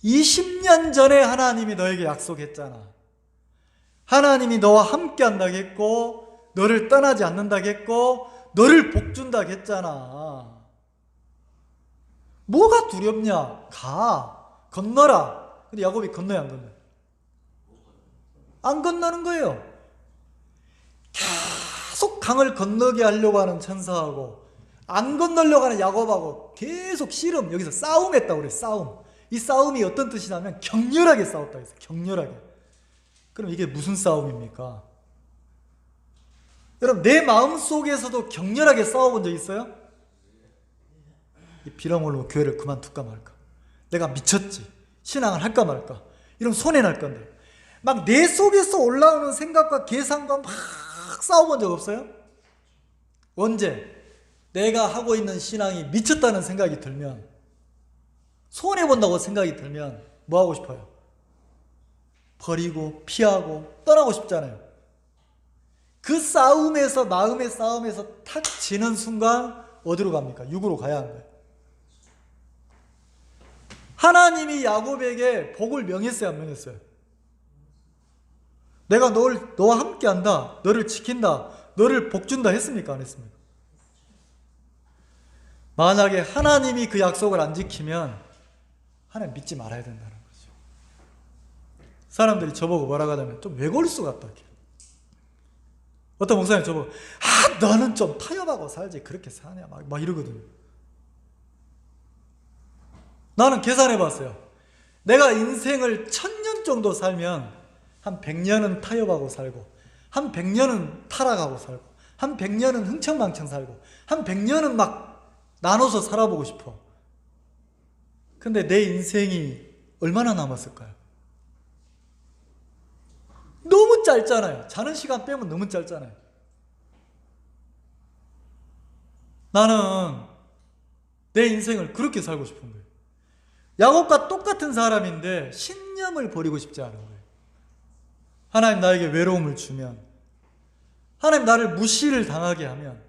20년 전에 하나님이 너에게 약속했잖아. 하나님이 너와 함께 한다고 했고, 너를 떠나지 않는다고 했고, 너를 복준다고 했잖아. 뭐가 두렵냐? 가, 건너라. 근데 야곱이 건너야 안 건너요? 안 건너는 거예요. 계속 강을 건너게 하려고 하는 천사하고 안 건너려고 하는 야곱하고 계속 씨름, 여기서 싸움했다고 그래요. 싸움. 이 싸움이 어떤 뜻이냐면 격렬하게 싸웠다고 했어요. 격렬하게. 그럼 이게 무슨 싸움입니까? 여러분, 내 마음속에서도 격렬하게 싸워본 적 있어요? 이 비렁홀로 교회를 그만둘까 말까, 내가 미쳤지, 신앙을 할까 말까, 이러면 손해날 건데, 막 내 속에서 올라오는 생각과 계산과 막 싸워본 적 없어요? 언제? 내가 하고 있는 신앙이 미쳤다는 생각이 들면, 손해본다고 생각이 들면 뭐 하고 싶어요? 버리고 피하고 떠나고 싶잖아요. 그 싸움에서, 마음의 싸움에서 탁 지는 순간 어디로 갑니까? 육으로 가야 하는 거예요. 하나님이 야곱에게 복을 명했어요, 안 명했어요? 내가 너와 함께한다, 너를 지킨다, 너를 복준다 했습니까? 안 했습니까? 만약에 하나님이 그 약속을 안 지키면 하나님 믿지 말아야 된다는 거죠. 사람들이 저보고 뭐라고 하냐면 좀 외골수 같다. 어떤 목사님 저보고 너는 좀 타협하고 살지 그렇게 사냐 막 이러거든요. 나는 계산해 봤어요. 내가 인생을 1000년 정도 살면 한 100년은 타협하고 살고, 한 100년은 타락하고 살고, 한 100년은 흥청망청 살고, 한 100년은 막 나눠서 살아보고 싶어. 근데 내 인생이 얼마나 남았을까요? 너무 짧잖아요. 자는 시간 빼면 너무 짧잖아요. 나는 내 인생을 그렇게 살고 싶은 거예요. 야곱과 똑같은 사람인데 신념을 버리고 싶지 않은 거예요. 하나님 나에게 외로움을 주면, 하나님 나를 무시를 당하게 하면,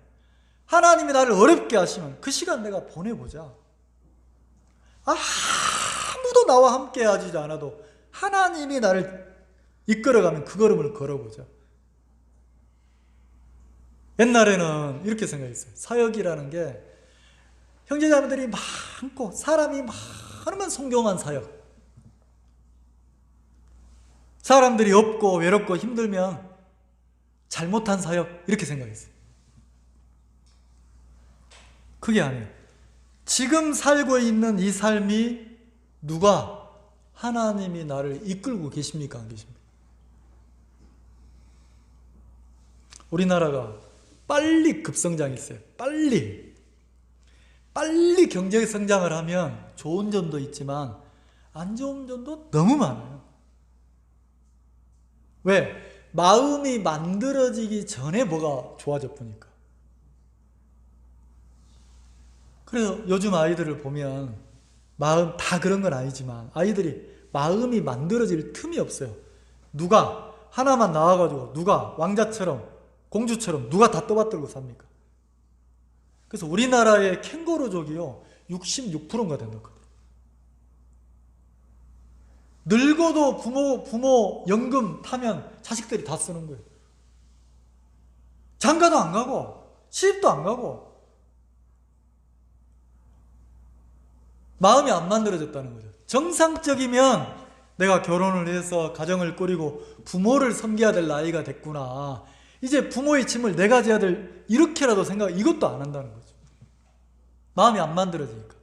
하나님이 나를 어렵게 하시면 그 시간 내가 보내보자. 아무도 나와 함께 하지 않아도 하나님이 나를 이끌어가면 그 걸음을 걸어보자. 옛날에는 이렇게 생각했어요. 사역이라는 게 형제자매들이 많고 사람이 많으면 성경한 사역, 사람들이 없고 외롭고 힘들면 잘못한 사역, 이렇게 생각했어요. 그게 아니에요. 지금 살고 있는 이 삶이 누가 하나님이 나를 이끌고 계십니까? 안 계십니까? 우리나라가 빨리 급성장했어요. 빨리 경제 성장을 하면 좋은 점도 있지만 안 좋은 점도 너무 많아요. 왜? 마음이 만들어지기 전에 뭐가 좋아졌으니까. 그래서 요즘 아이들을 보면 마음 다 그런 건 아니지만 아이들이 마음이 만들어질 틈이 없어요. 누가 하나만 나와가지고 누가 왕자처럼 공주처럼 누가 다 떠받들고 삽니까? 그래서 우리나라의 캥거루족이요 66%가 된다. 늙어도 부모 연금 타면 자식들이 다 쓰는 거예요. 장가도 안 가고 시집도 안 가고 마음이 안 만들어졌다는 거죠. 정상적이면 내가 결혼을 해서 가정을 꾸리고 부모를 섬겨야 될 나이가 됐구나, 이제 부모의 짐을 내가 져야 될, 이렇게라도 생각, 이것도 안 한다는 거죠. 마음이 안 만들어지니까.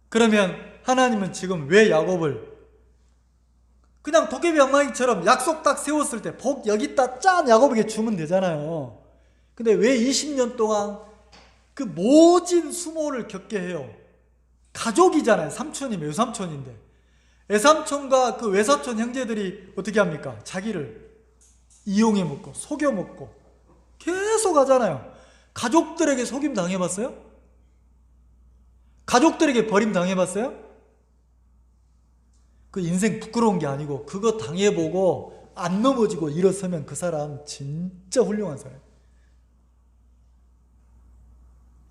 그러면 하나님은 지금 왜 야곱을 그냥 도깨비 엉망이처럼 약속 딱 세웠을 때 복 여기다 짠 야곱에게 주면 되잖아요. 근데 왜 20년 동안 그 모진 수모를 겪게 해요? 가족이잖아요. 삼촌이면 외삼촌인데 외삼촌과 그 외사촌 형제들이 어떻게 합니까? 자기를 이용해 먹고 속여 먹고 계속 하잖아요. 가족들에게 속임 당해봤어요? 가족들에게 버림 당해봤어요? 그 인생 부끄러운 게 아니고 그거 당해보고 안 넘어지고 일어서면 그 사람 진짜 훌륭한 사람이에요.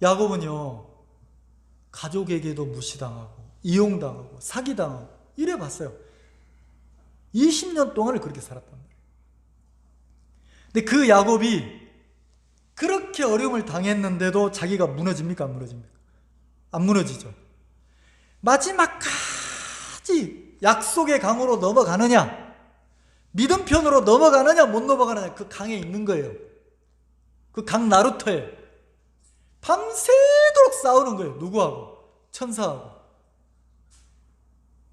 야곱은요 가족에게도 무시당하고 이용당하고 사기당하고 이래봤어요. 20년 동안을 그렇게 살았단 말이에요. 근데 그 야곱이 그렇게 어려움을 당했는데도 자기가 무너집니까? 안 무너집니까? 안 무너지죠. 마지막까지 약속의 강으로 넘어가느냐, 믿음 편으로 넘어가느냐 못 넘어가느냐, 그 강에 있는 거예요. 그 강 나루터에 밤새도록 싸우는 거예요. 누구하고? 천사하고.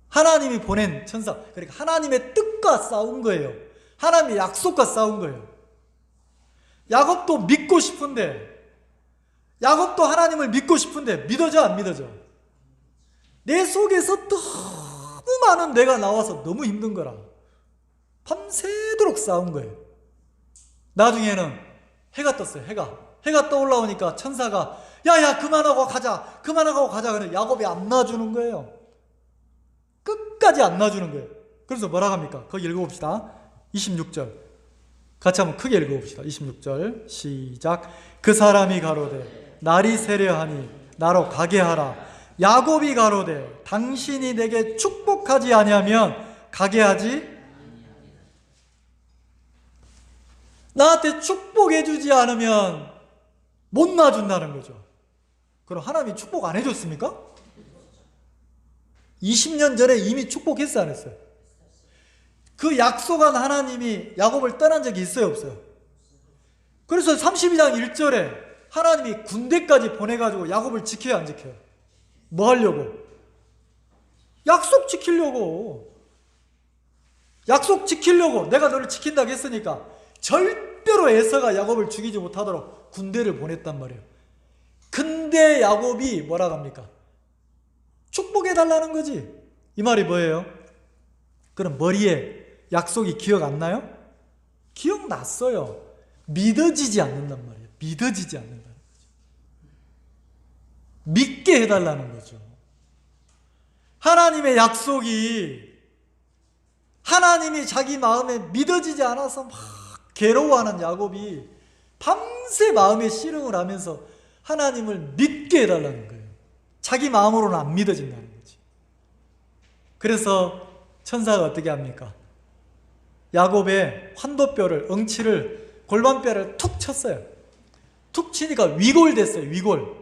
하나님이 보낸 천사, 그러니까 하나님의 뜻과 싸운 거예요. 하나님의 약속과 싸운 거예요. 야곱도 믿고 싶은데, 야곱도 하나님을 믿고 싶은데 믿어져 안 믿어져? 내 속에서 너무 많은 내가 나와서 너무 힘든 거라 밤새도록 싸운 거예요. 나중에는 해가 떴어요. 해가 떠올라오니까 천사가 야야 그만하고 가자 그래. 야곱이 안 놔주는 거예요. 끝까지 안 놔주는 거예요. 그래서 뭐라 합니까? 거기 읽어봅시다. 26절 같이 한번 크게 읽어봅시다. 26절 시작. 그 사람이 가로되 날이 세려하니 나로 가게 하라. 야곱이 가로되 당신이 내게 축복하지 아니하면 가게 하지. 나한테 축복해주지 않으면 못 놔준다는 거죠. 그럼 하나님이 축복 안 해줬습니까? 20년 전에 이미 축복했어, 안 했어요? 그 약속한 하나님이 야곱을 떠난 적이 있어요, 없어요? 그래서 32장 1절에 하나님이 군대까지 보내가지고 야곱을 지켜요, 안 지켜요? 뭐 하려고? 약속 지키려고. 약속 지키려고 내가 너를 지킨다고 했으니까 절대로 에서가 야곱을 죽이지 못하도록 군대를 보냈단 말이에요. 근데 야곱이 뭐라고 합니까? 축복해달라는 거지. 이 말이 뭐예요? 그럼 머리에 약속이 기억 안 나요? 기억났어요. 믿어지지 않는단 말이에요. 믿어지지 않는다는 거죠. 믿게 해달라는 거죠. 하나님의 약속이 하나님이 자기 마음에 믿어지지 않아서 막 괴로워하는 야곱이 밤새 마음에 씨름을 하면서 하나님을 믿게 해달라는 거예요. 자기 마음으로는 안 믿어진다는 거지. 그래서 천사가 어떻게 합니까? 야곱의 환도뼈를, 엉치를, 골반뼈를 툭 쳤어요. 툭 치니까 위골됐어요. 위골.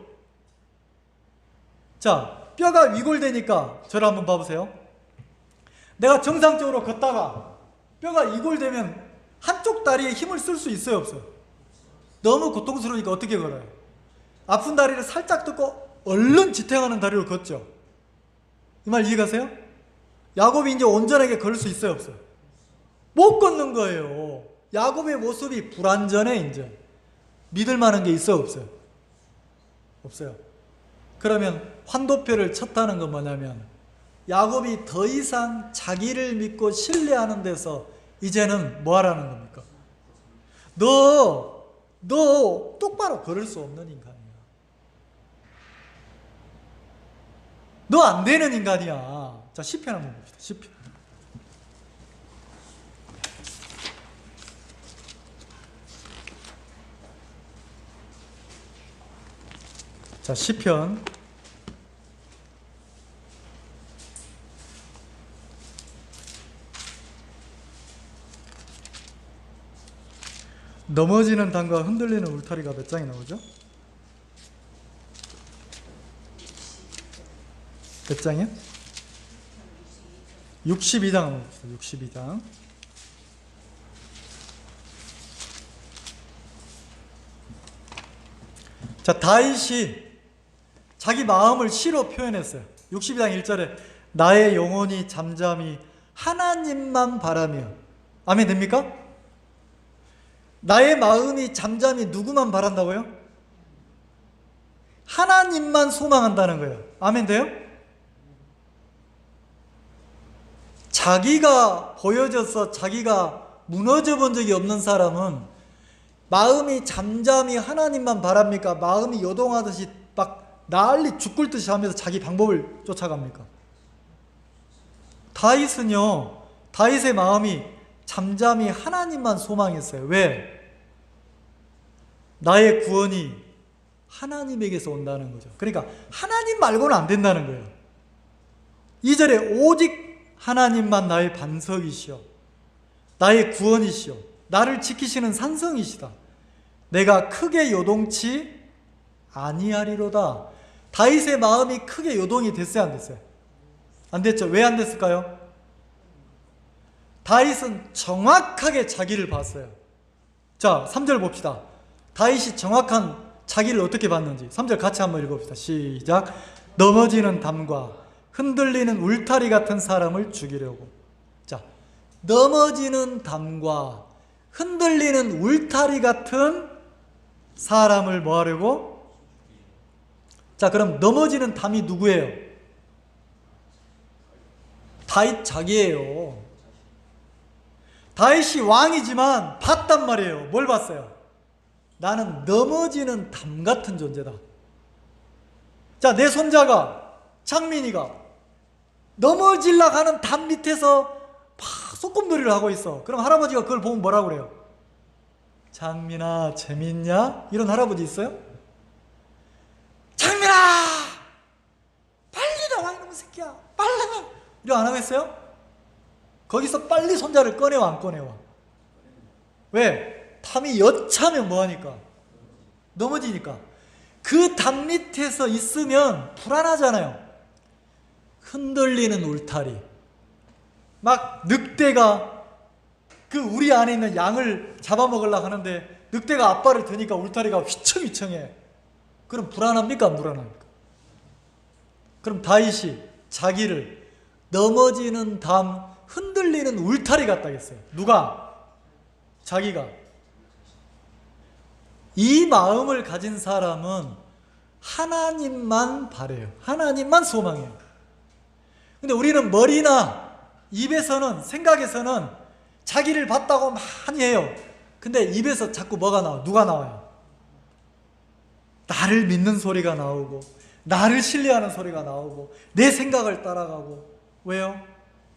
자, 뼈가 위골되니까 저를 한번 봐보세요. 내가 정상적으로 걷다가 뼈가 이골되면 한쪽 다리에 힘을 쓸 수 있어요, 없어요? 너무 고통스러우니까 어떻게 걸어요? 아픈 다리를 살짝 뜯고 얼른 지탱하는 다리로 걷죠. 이 말 이해가세요? 야곱이 이제 온전하게 걸을 수 있어요, 없어요? 못 걷는 거예요. 야곱의 모습이 불완전해. 이제 믿을 만한 게 있어요, 없어요? 없어요. 그러면 환도뼈를 쳤다는 건 뭐냐면 야곱이 더 이상 자기를 믿고 신뢰하는 데서 이제는 뭐 하라는 겁니까? 너 똑바로 걸을 수 없는 인간이야. 너 안 되는 인간이야. 자, 시편 한번 봅시다. 시편. 자, 시편 '넘어지는 담과 흔들리는 울타리가' 몇 장이 나오죠? 몇 장이요? 62장 한번 봅시다. 62장. 자, 다윗이 자기 마음을 시로 표현했어요. 62장 1절에 나의 영혼이 잠잠히 하나님만 바라며. 아멘 됩니까? 나의 마음이 잠잠히 누구만 바란다고요? 하나님만 소망한다는 거예요. 아멘 돼요? 자기가 보여져서 자기가 무너져 본 적이 없는 사람은 마음이 잠잠히 하나님만 바랍니까? 마음이 요동하듯이 막 난리 죽굴듯이 하면서 자기 방법을 쫓아갑니까? 다윗은요, 다윗의 마음이 잠잠히 하나님만 소망했어요. 왜? 나의 구원이 하나님에게서 온다는 거죠. 그러니까 하나님 말고는 안 된다는 거예요. 2절에 오직 하나님만 나의 반석이시오, 나의 구원이시오, 나를 지키시는 산성이시다. 내가 크게 요동치 아니하리로다. 다윗의 마음이 크게 요동이 됐어요, 안 됐어요? 안 됐죠. 왜 안 됐을까요? 다윗은 정확하게 자기를 봤어요. 자, 3절 봅시다. 다윗이 정확한 자기를 어떻게 봤는지 3절 같이 한번 읽어봅시다. 시작. 넘어지는 담과 흔들리는 울타리 같은 사람을 죽이려고. 자, 넘어지는 담과 흔들리는 울타리 같은 사람을 뭐 하려고? 자, 그럼 넘어지는 담이 누구예요? 다윗 자기예요. 다윗이 왕이지만 봤단 말이에요. 뭘 봤어요? 나는 넘어지는 담 같은 존재다. 자, 내 손자가, 창민이가 넘어질라 하는 담 밑에서 막 소꿉놀이를 하고 있어. 그럼 할아버지가 그걸 보면 뭐라고 그래요? 창민아, 재밌냐? 이런 할아버지 있어요? 창민아! 빨리 나와, 이놈의 새끼야! 빨리! 이런 안 하겠어요? 거기서 빨리 손자를 꺼내와, 안 꺼내와? 왜? 담이 여차면 뭐하니까? 넘어지니까. 그 담 밑에서 있으면 불안하잖아요. 흔들리는 울타리. 막 늑대가 그 우리 안에 있는 양을 잡아먹으려고 하는데 늑대가 앞발을 드니까 울타리가 휘청휘청해. 그럼 불안합니까? 안 불안합니까? 그럼 다윗이 자기를 넘어지는 담, 흔들리는 울타리 같다겠어요. 누가? 자기가. 이 마음을 가진 사람은 하나님만 바라요. 하나님만 소망해요. 근데 우리는 머리나 입에서는, 생각에서는 자기를 봤다고 많이 해요. 근데 입에서 자꾸 뭐가 나와요? 누가 나와요? 나를 믿는 소리가 나오고, 나를 신뢰하는 소리가 나오고, 내 생각을 따라가고. 왜요?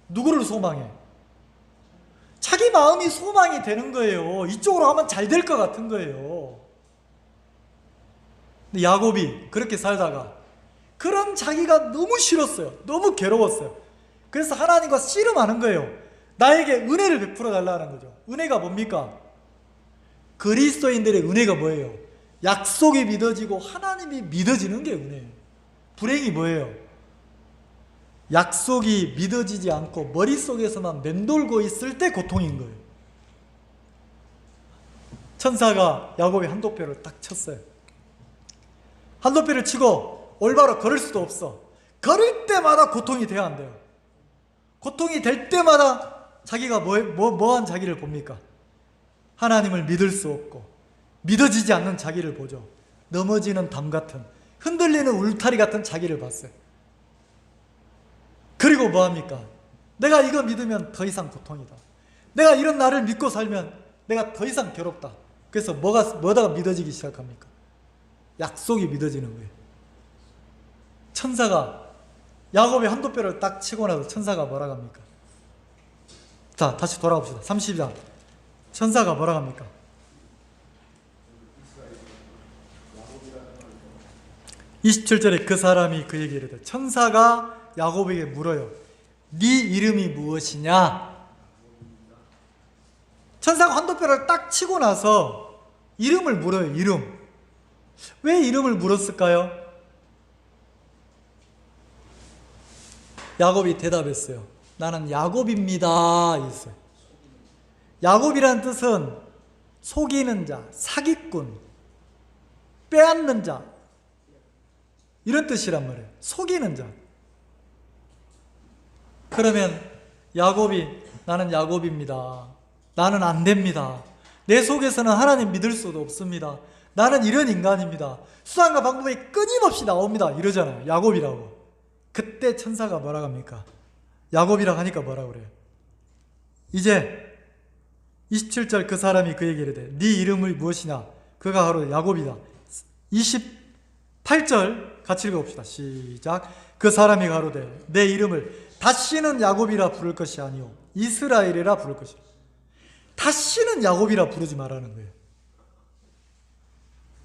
누구를 소망해? 자기 마음이 소망이 되는 거예요. 이쪽으로 하면 잘 될 것 같은 거예요. 근데 야곱이 그렇게 살다가 그런 자기가 너무 싫었어요. 너무 괴로웠어요. 그래서 하나님과 씨름하는 거예요. 나에게 은혜를 베풀어 달라는 거죠. 은혜가 뭡니까? 그리스도인들의 은혜가 뭐예요? 약속이 믿어지고 하나님이 믿어지는 게 은혜예요. 불행이 뭐예요? 약속이 믿어지지 않고 머릿속에서만 맴돌고 있을 때 고통인 거예요. 천사가 야곱의 한도표를 딱 쳤어요. 한도표를 치고 올바로 걸을 수도 없어. 걸을 때마다 고통이 돼야 안 돼요. 고통이 될 때마다 자기가 뭐한 자기를 봅니까? 하나님을 믿을 수 없고 믿어지지 않는 자기를 보죠. 넘어지는 담 같은, 흔들리는 울타리 같은 자기를 봤어요. 그리고 뭐합니까? 내가 이거 믿으면 더 이상 고통이다. 내가 이런 나를 믿고 살면 내가 더 이상 괴롭다. 그래서 뭐다가 믿어지기 시작합니까? 약속이 믿어지는 거예요. 천사가 야곱의 한도표를 딱 치고 나서 천사가 뭐라고 합니까? 자, 다시 돌아가 봅시다. 30장. 천사가 뭐라고 합니까? 27절에 그 사람이 그에게 이르되, 천사가 야곱에게 물어요. 네 이름이 무엇이냐? 천사가 한도표를 딱 치고 나서 이름을 물어요. 이름. 왜 이름을 물었을까요? 야곱이 대답했어요. 나는 야곱입니다. 있어요. 야곱이란 뜻은 속이는 자, 사기꾼, 빼앗는 자, 이런 뜻이란 말이에요. 속이는 자. 그러면 야곱이 나는 야곱입니다. 나는 안 됩니다. 내 속에서는 하나님 믿을 수도 없습니다. 나는 이런 인간입니다. 수단과 방법이 끊임없이 나옵니다. 이러잖아요. 야곱이라고. 그때 천사가 뭐라고 합니까? 야곱이라고 하니까 뭐라고 그래요? 이제 27절 그 사람이 그에게 이르되 네 이름이 무엇이냐? 그가 가로되 야곱이다. 28절 같이 읽어봅시다. 시작. 그 사람이 가로되 내 이름을 다시는 야곱이라 부를 것이 아니요 이스라엘이라 부를 것이라. 다시는 야곱이라 부르지 말라는 거예요.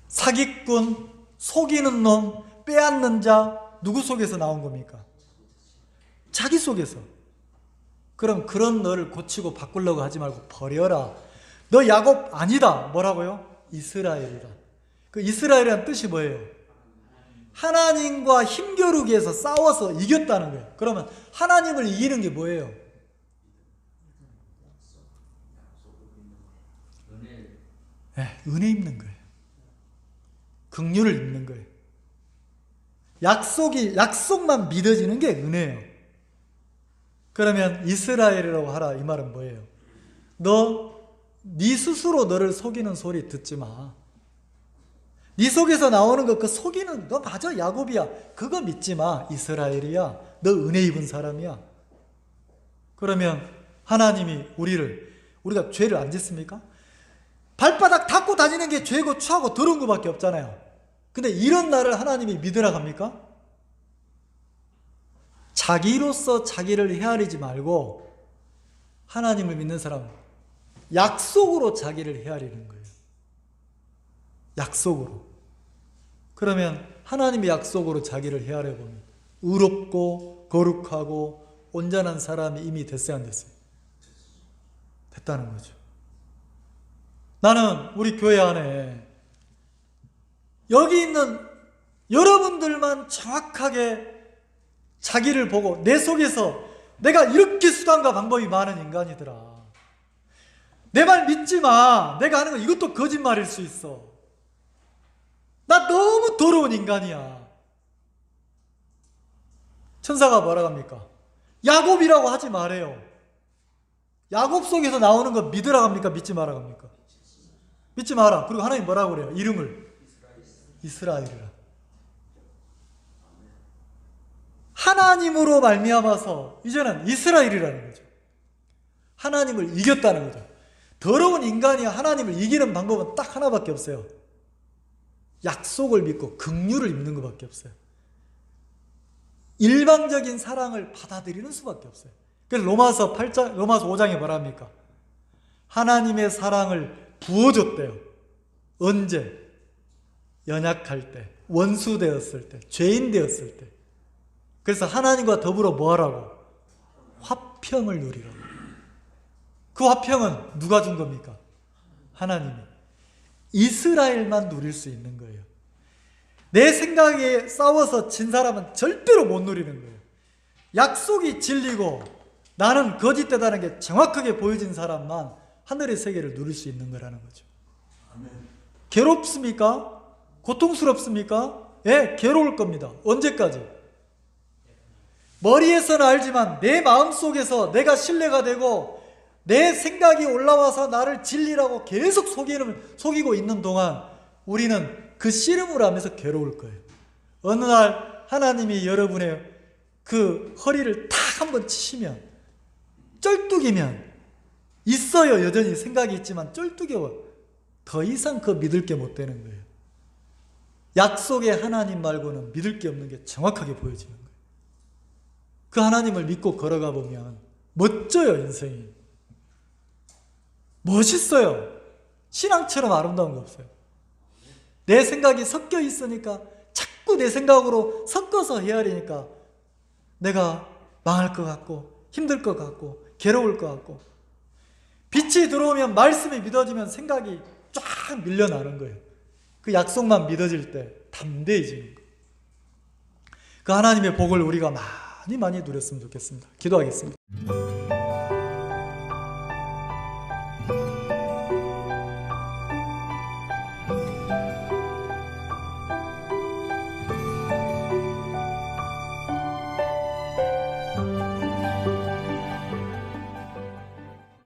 사기꾼, 속이는 놈, 빼앗는 자, 누구 속에서 나온 겁니까? 자기 속에서. 그럼 그런 너를 고치고 바꾸려고 하지 말고 버려라. 너 야곱 아니다. 뭐라고요? 이스라엘이다. 그 이스라엘이란 뜻이 뭐예요? 하나님과 힘겨루기 해서 싸워서 이겼다는 거예요. 그러면 하나님을 이기는 게 뭐예요? 은혜 입는 거예요. 긍휼을 입는 거예요. 약속만 믿어지는 게 은혜예요. 그러면 이스라엘이라고 하라. 이 말은 뭐예요? 네 스스로 너를 속이는 소리 듣지 마. 네 속에서 나오는 거 그 속이는 너 맞아 야곱이야. 그거 믿지 마. 이스라엘이야. 너 은혜 입은 사람이야. 그러면 하나님이 우리가 죄를 안 짓습니까? 발바닥 닦고 다니는 게 죄고 추하고 더러운 것밖에 없잖아요. 근데 이런 나를 하나님이 믿으라 합니까? 자기로서 자기를 헤아리지 말고 하나님을 믿는 사람 약속으로 자기를 헤아리는 거예요. 약속으로. 그러면 하나님의 약속으로 자기를 헤아려보면 의롭고 거룩하고 온전한 사람이 이미 됐어요, 안 됐어요? 됐다는 거죠. 나는 우리 교회 안에 여기 있는 여러분들만 정확하게 자기를 보고 내 속에서 내가 이렇게 수단과 방법이 많은 인간이더라. 내 말 믿지 마. 내가 하는 거 이것도 거짓말일 수 있어. 나 너무 더러운 인간이야. 천사가 뭐라고 합니까? 야곱이라고 하지 말아요. 야곱 속에서 나오는 거 믿으라고 합니까? 믿지 말라고 합니까? 믿지 마라. 그리고 하나님 뭐라고 그래요? 이름을 이스라엘이라. 하나님으로 말미암아서 이제는 이스라엘이라는 거죠. 하나님을 이겼다는 거죠. 더러운 인간이 하나님을 이기는 방법은 딱 하나밖에 없어요. 약속을 믿고 긍휼을 입는 것밖에 없어요. 일방적인 사랑을 받아들이는 수밖에 없어요. 그래서 로마서 5장에 뭐라 합니까? 하나님의 사랑을 부어줬대요. 언제? 연약할 때, 원수 되었을 때, 죄인 되었을 때. 그래서 하나님과 더불어 뭐 하라고? 화평을 누리라고. 그 화평은 누가 준 겁니까? 하나님이. 이스라엘만 누릴 수 있는 거예요. 내 생각에 싸워서 진 사람은 절대로 못 누리는 거예요. 약속이 진리고 나는 거짓되다는 게 정확하게 보여진 사람만 하늘의 세계를 누릴 수 있는 거라는 거죠. 괴롭습니까? 고통스럽습니까? 예, 괴로울 겁니다. 언제까지? 머리에서는 알지만 내 마음속에서 내가 신뢰가 되고 내 생각이 올라와서 나를 진리라고 계속 속이고 있는 동안 우리는 그 씨름을 하면서 괴로울 거예요. 어느 날 하나님이 여러분의 그 허리를 탁 한번 치시면, 쩔뚝이면, 있어요. 여전히 생각이 있지만 쩔뚝이요. 더 이상 그 믿을 게 못 되는 거예요. 약속의 하나님 말고는 믿을 게 없는 게 정확하게 보여지는 거예요. 그 하나님을 믿고 걸어가 보면 멋져요, 인생이. 멋있어요. 신앙처럼 아름다운 거 없어요. 내 생각이 섞여 있으니까 자꾸 내 생각으로 섞어서 헤아리니까 내가 망할 것 같고 힘들 것 같고 괴로울 것 같고, 빛이 들어오면 말씀이 믿어지면 생각이 쫙 밀려나는 거예요. 그 약속만 믿어질 때 담대해지는 거예요. 그 하나님의 복을 우리가 많이 누렸으면 좋겠습니다. 기도하겠습니다.